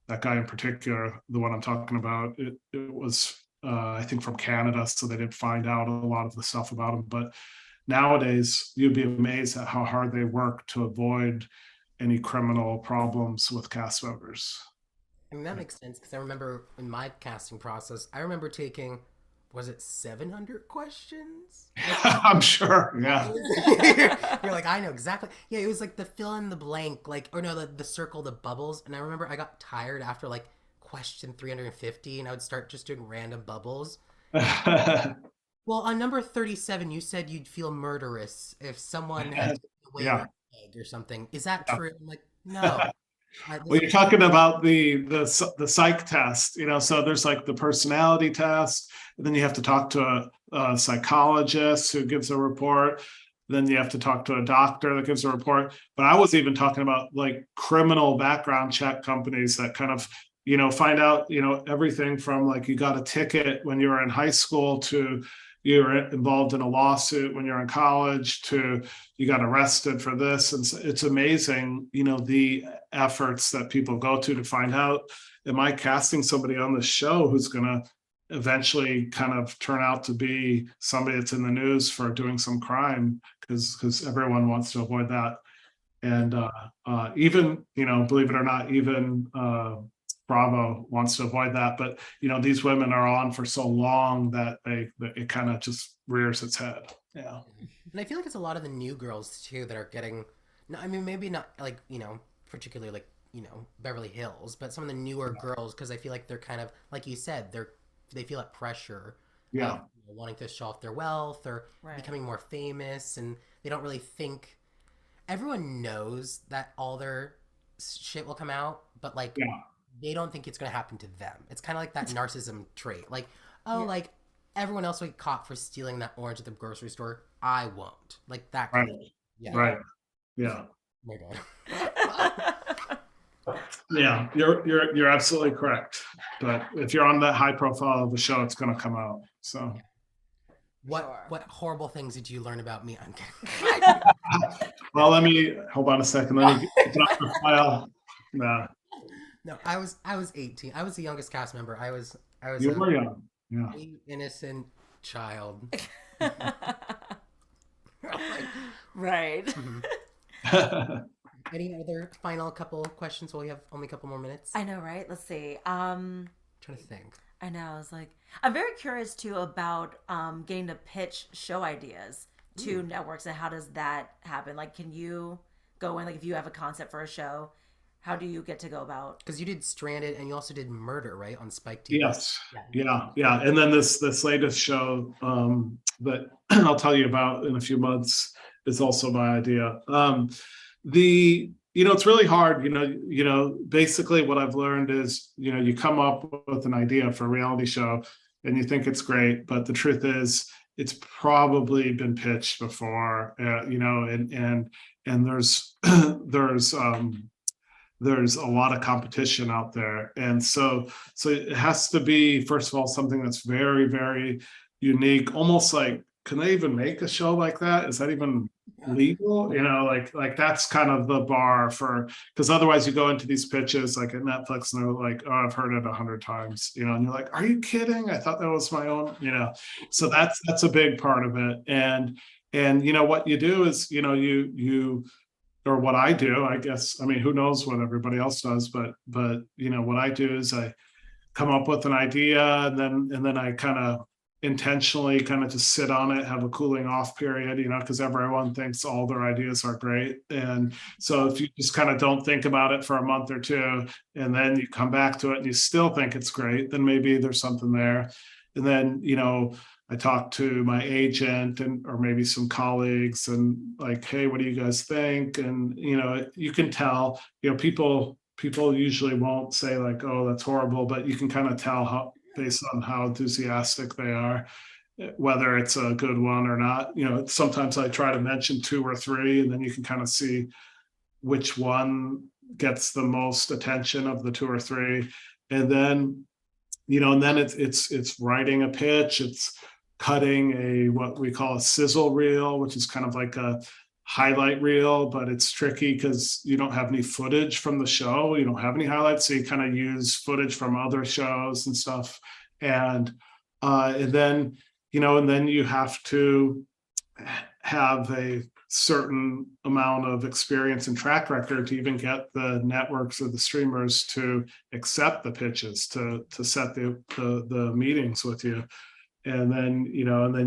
[SPEAKER 3] That guy in particular, the one I'm talking about, it was, I think, from Canada, so they didn't find out a lot of the stuff about him. But nowadays, you'd be amazed at how hard they work to avoid any criminal problems with cast members.
[SPEAKER 1] I mean, that makes sense because I remember in my casting process, I remember taking, was it 700 questions?
[SPEAKER 3] I'm sure, yeah.
[SPEAKER 1] You're like, I know exactly. Yeah, it was like the fill in the blank, like, or no, the circle, the bubbles. And I remember I got tired after like question 350 and I would start just doing random bubbles. Well, on number 37, you said you'd feel murderous if someone had taken away
[SPEAKER 3] Yeah.
[SPEAKER 1] your egg or something. Is that true? I'm like, no.
[SPEAKER 3] Well, you're talking about the psych test, so there's like the personality test, and then you have to talk to a psychologist who gives a report. Then you have to talk to a doctor that gives a report. But I was even talking about like criminal background check companies that kind of, find out, everything from like you got a ticket when you were in high school to you're involved in a lawsuit when you're in college to you got arrested for this. And so it's amazing, the efforts that people go to find out, am I casting somebody on the show who's going to eventually kind of turn out to be somebody that's in the news for doing some crime, because everyone wants to avoid that. And even, believe it or not, even Bravo wants to avoid that, but these women are on for so long that it kind of just rears its head. Yeah,
[SPEAKER 1] and I feel like it's a lot of the new girls too that are getting. No, I mean maybe not like particularly like Beverly Hills, but some of the newer girls, because I feel like they're kind of like you said, they feel that pressure.
[SPEAKER 3] Yeah.
[SPEAKER 1] Of, wanting to show off their wealth or becoming more famous, and they don't really think. Everyone knows that all their shit will come out, but like.
[SPEAKER 3] Yeah.
[SPEAKER 1] They don't think it's going to happen to them. It's kind of like that narcissism trait. Like, like everyone else will get caught for stealing that orange at the grocery store. I won't. Like that.
[SPEAKER 3] Right.
[SPEAKER 1] Yeah.
[SPEAKER 3] Right. Yeah.
[SPEAKER 1] Oh my
[SPEAKER 3] God. Yeah, you're absolutely correct. But if you're on that high profile of the show, it's going to come out. So.
[SPEAKER 1] What horrible things did you learn about me? I'm kidding.
[SPEAKER 3] Well, let me hold on a second. Let me get up the file. Nah.
[SPEAKER 1] No, I was 18. I was the youngest cast member. I was
[SPEAKER 3] You were young. Yeah.
[SPEAKER 1] Innocent child.
[SPEAKER 2] Right.
[SPEAKER 1] Mm-hmm. Any other final couple questions? Well, we have only a couple more minutes.
[SPEAKER 2] I know, right? Let's see.
[SPEAKER 1] Trying to think.
[SPEAKER 2] I know. I was like, I'm very curious too about getting to pitch show ideas to networks, and how does that happen? Like, can you go in, like, if you have a concept for a show, how do you get to go about?
[SPEAKER 1] Because you did Stranded and you also did Murder, right, on Spike TV.
[SPEAKER 3] Yes. Yeah. And then this latest show that I'll tell you about in a few months is also my idea. It's really hard. Basically what I've learned is, you come up with an idea for a reality show and you think it's great, but the truth is it's probably been pitched before, and there's a lot of competition out there. And so it has to be, first of all, something that's very, very unique, almost like, can they even make a show like that? Is that even legal? Like that's kind of the bar for, because otherwise you go into these pitches like at Netflix and they're like, oh, I've heard it 100 times, and you're like, are you kidding? I thought that was my own, so that's a big part of it. And what you do is, you or what I do, I guess, I mean, who knows what everybody else does, but what I do is I come up with an idea and then I kind of intentionally kind of just sit on it, have a cooling off period, because everyone thinks all their ideas are great. And so if you just kind of don't think about it for a month or two, and then you come back to it and you still think it's great, then maybe there's something there. And then, I talk to my agent or maybe some colleagues and like, hey, what do you guys think? And, you can tell, people people usually won't say like, oh, that's horrible, but you can kind of tell how, based on how enthusiastic they are, whether it's a good one or not. Sometimes I try to mention two or three, and then you can kind of see which one gets the most attention of the two or three. And then, and then it's writing a pitch, it's cutting a what we call a sizzle reel, which is kind of like a highlight reel, but it's tricky because you don't have any footage from the show. You don't have any highlights, so you kind of use footage from other shows and stuff. And then and then you have to have a certain amount of experience and track record to even get the networks or the streamers to accept the pitches, to set the meetings with you. And then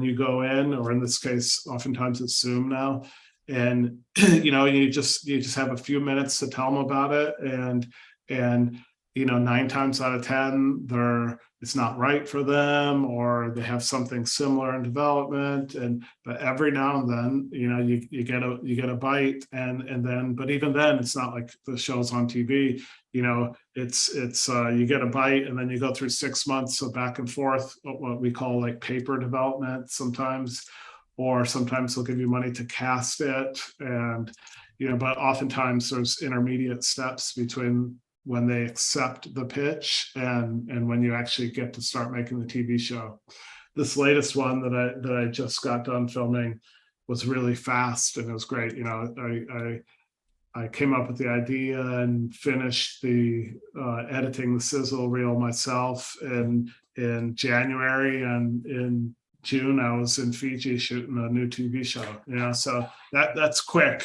[SPEAKER 3] you go in, or in this case oftentimes it's Zoom now, and you just have a few minutes to tell them about it, and 9 times out of 10 it's not right for them, or they have something similar in development, but every now and then you get a bite, and then, but even then it's not like the show's on TV. It's you get a bite, and then you go through 6 months of back and forth, what we call like paper development sometimes, or sometimes they'll give you money to cast it, and but oftentimes there's intermediate steps between when they accept the pitch and when you actually get to start making the TV show. This latest one that I just got done filming was really fast, and it was great. I came up with the idea and finished the editing the sizzle reel myself in January, and in June I was in Fiji shooting a new TV show. So that's quick.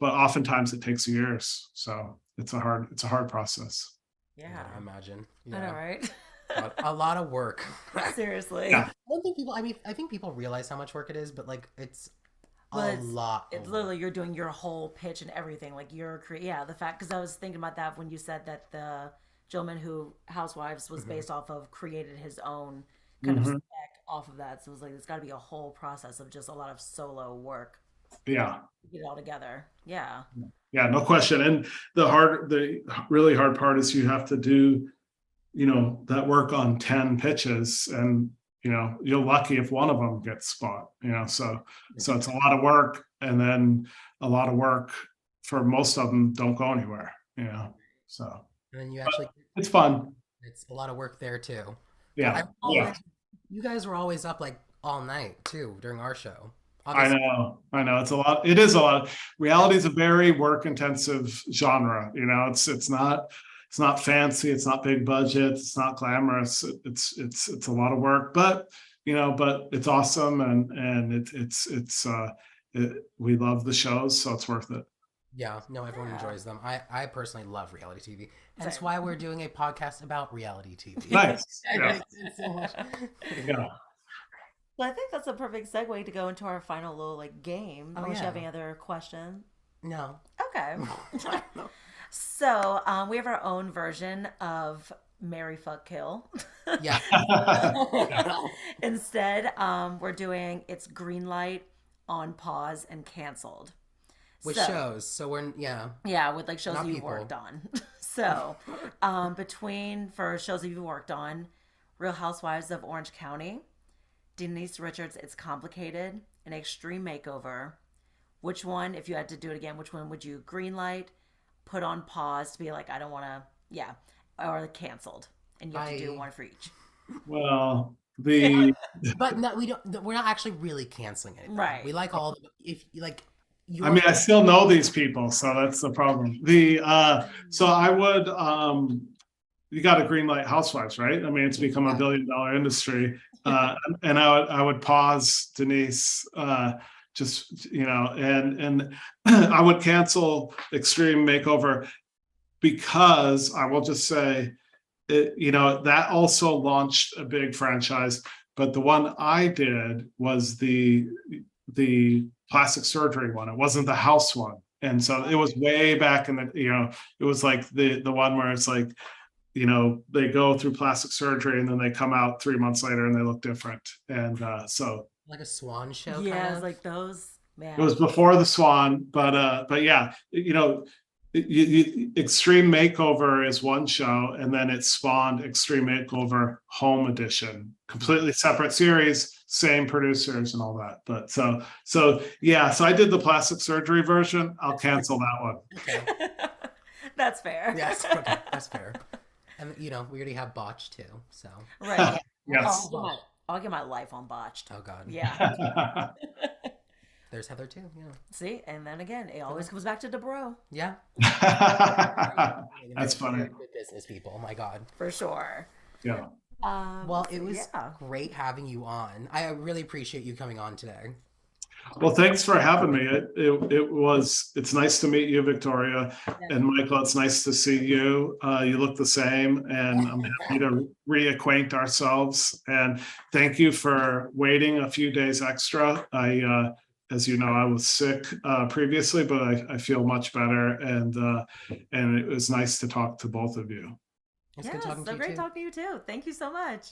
[SPEAKER 3] But oftentimes it takes years. So it's a hard process.
[SPEAKER 2] Yeah,
[SPEAKER 1] I imagine.
[SPEAKER 2] I know, right?
[SPEAKER 1] A lot of work.
[SPEAKER 2] Seriously.
[SPEAKER 3] Yeah.
[SPEAKER 1] I don't think people. I think people realize how much work it is, but like it's a lot.
[SPEAKER 2] It's literally you're doing your whole pitch and everything. Like the fact, because I was thinking about that when you said that the gentleman who Housewives was based off of created his own kind of spec off of that. So it was like it's got to be a whole process of just a lot of solo work.
[SPEAKER 3] Yeah.
[SPEAKER 2] Get it all together. Yeah.
[SPEAKER 3] Yeah, no question. And the really hard part is you have to do, that work on 10 pitches, and you're lucky if one of them gets spot. So it's a lot of work, and then a lot of work for most of them don't go anywhere. So.
[SPEAKER 1] And then
[SPEAKER 3] it's fun.
[SPEAKER 1] It's a lot of work there too.
[SPEAKER 3] Yeah.
[SPEAKER 1] You guys were always up like all night too during our show.
[SPEAKER 3] Obviously. I know. It's a lot. It is a lot. Reality is a very work intensive genre. It's not fancy. It's not big budget. It's not glamorous. It's a lot of work, but it's awesome. And we love the shows, so it's worth it.
[SPEAKER 1] Yeah, no, everyone enjoys them. I personally love reality TV. That's why we're doing a podcast about reality TV.
[SPEAKER 3] Nice.
[SPEAKER 1] Yeah. So much.
[SPEAKER 3] Yeah.
[SPEAKER 2] Well, I think that's a perfect segue to go into our final little game. Unless you have any other questions.
[SPEAKER 1] No.
[SPEAKER 2] Okay. So we have our own version of Marry, Fuck, Kill.
[SPEAKER 1] Yeah.
[SPEAKER 2] Instead, we're doing it's green light, on pause, and canceled.
[SPEAKER 1] With shows. So we're,
[SPEAKER 2] Yeah, with like shows
[SPEAKER 1] Not
[SPEAKER 2] that you've
[SPEAKER 1] people.
[SPEAKER 2] worked on. So for shows that you've worked on, Real Housewives of Orange County, Denise Richards, It's Complicated, An Extreme Makeover. Which one, if you had to do it again, which one would you green light, put on pause to be like, I don't want to, or canceled? And you have to do one for each.
[SPEAKER 3] Well,
[SPEAKER 1] but no, we don't. We're not actually really canceling anything.
[SPEAKER 2] Right.
[SPEAKER 1] We like all. If like.
[SPEAKER 3] I still know these people, so that's the problem. So I would. You got a green light Housewives, right? It's become a $1 billion industry, and I would pause Denise, and I would cancel Extreme Makeover, because I will just say, that also launched a big franchise, but the one I did was the plastic surgery one. It wasn't the house one, and so it was way back in the. It was like the one where it's like. They go through plastic surgery and then they come out 3 months later and they look different. And so
[SPEAKER 1] like a swan show.
[SPEAKER 2] Yeah, it's like those. Man.
[SPEAKER 3] It was before the Swan, but yeah, Extreme Makeover is one show, and then it spawned Extreme Makeover Home Edition, completely separate series, same producers and all that. But so yeah, so I did the plastic surgery version. I'll cancel that one.
[SPEAKER 1] Okay.
[SPEAKER 2] That's fair.
[SPEAKER 1] Yes. Okay. That's fair. And we already have Botch too. So.
[SPEAKER 2] Right. Yeah.
[SPEAKER 3] Yes.
[SPEAKER 2] I'll get my life on Botched.
[SPEAKER 1] Oh God.
[SPEAKER 2] Yeah.
[SPEAKER 1] There's Heather too. Yeah.
[SPEAKER 2] See, and then again, it always comes back to Debro.
[SPEAKER 1] Yeah.
[SPEAKER 3] That's funny.
[SPEAKER 1] Good business people. Oh my God.
[SPEAKER 2] For sure.
[SPEAKER 3] Yeah.
[SPEAKER 1] Well, it was great having you on. I really appreciate you coming on today.
[SPEAKER 3] Well, thanks for having me. It's nice to meet you, Victoria, and Michael. It's nice to see you. You look the same, and I'm happy to reacquaint ourselves. And thank you for waiting a few days extra. As you know, I was sick previously, but I feel much better, and it was nice to talk to both of you.
[SPEAKER 1] It's good talking to you
[SPEAKER 2] great
[SPEAKER 1] too.
[SPEAKER 2] talking to you too. Thank you so much.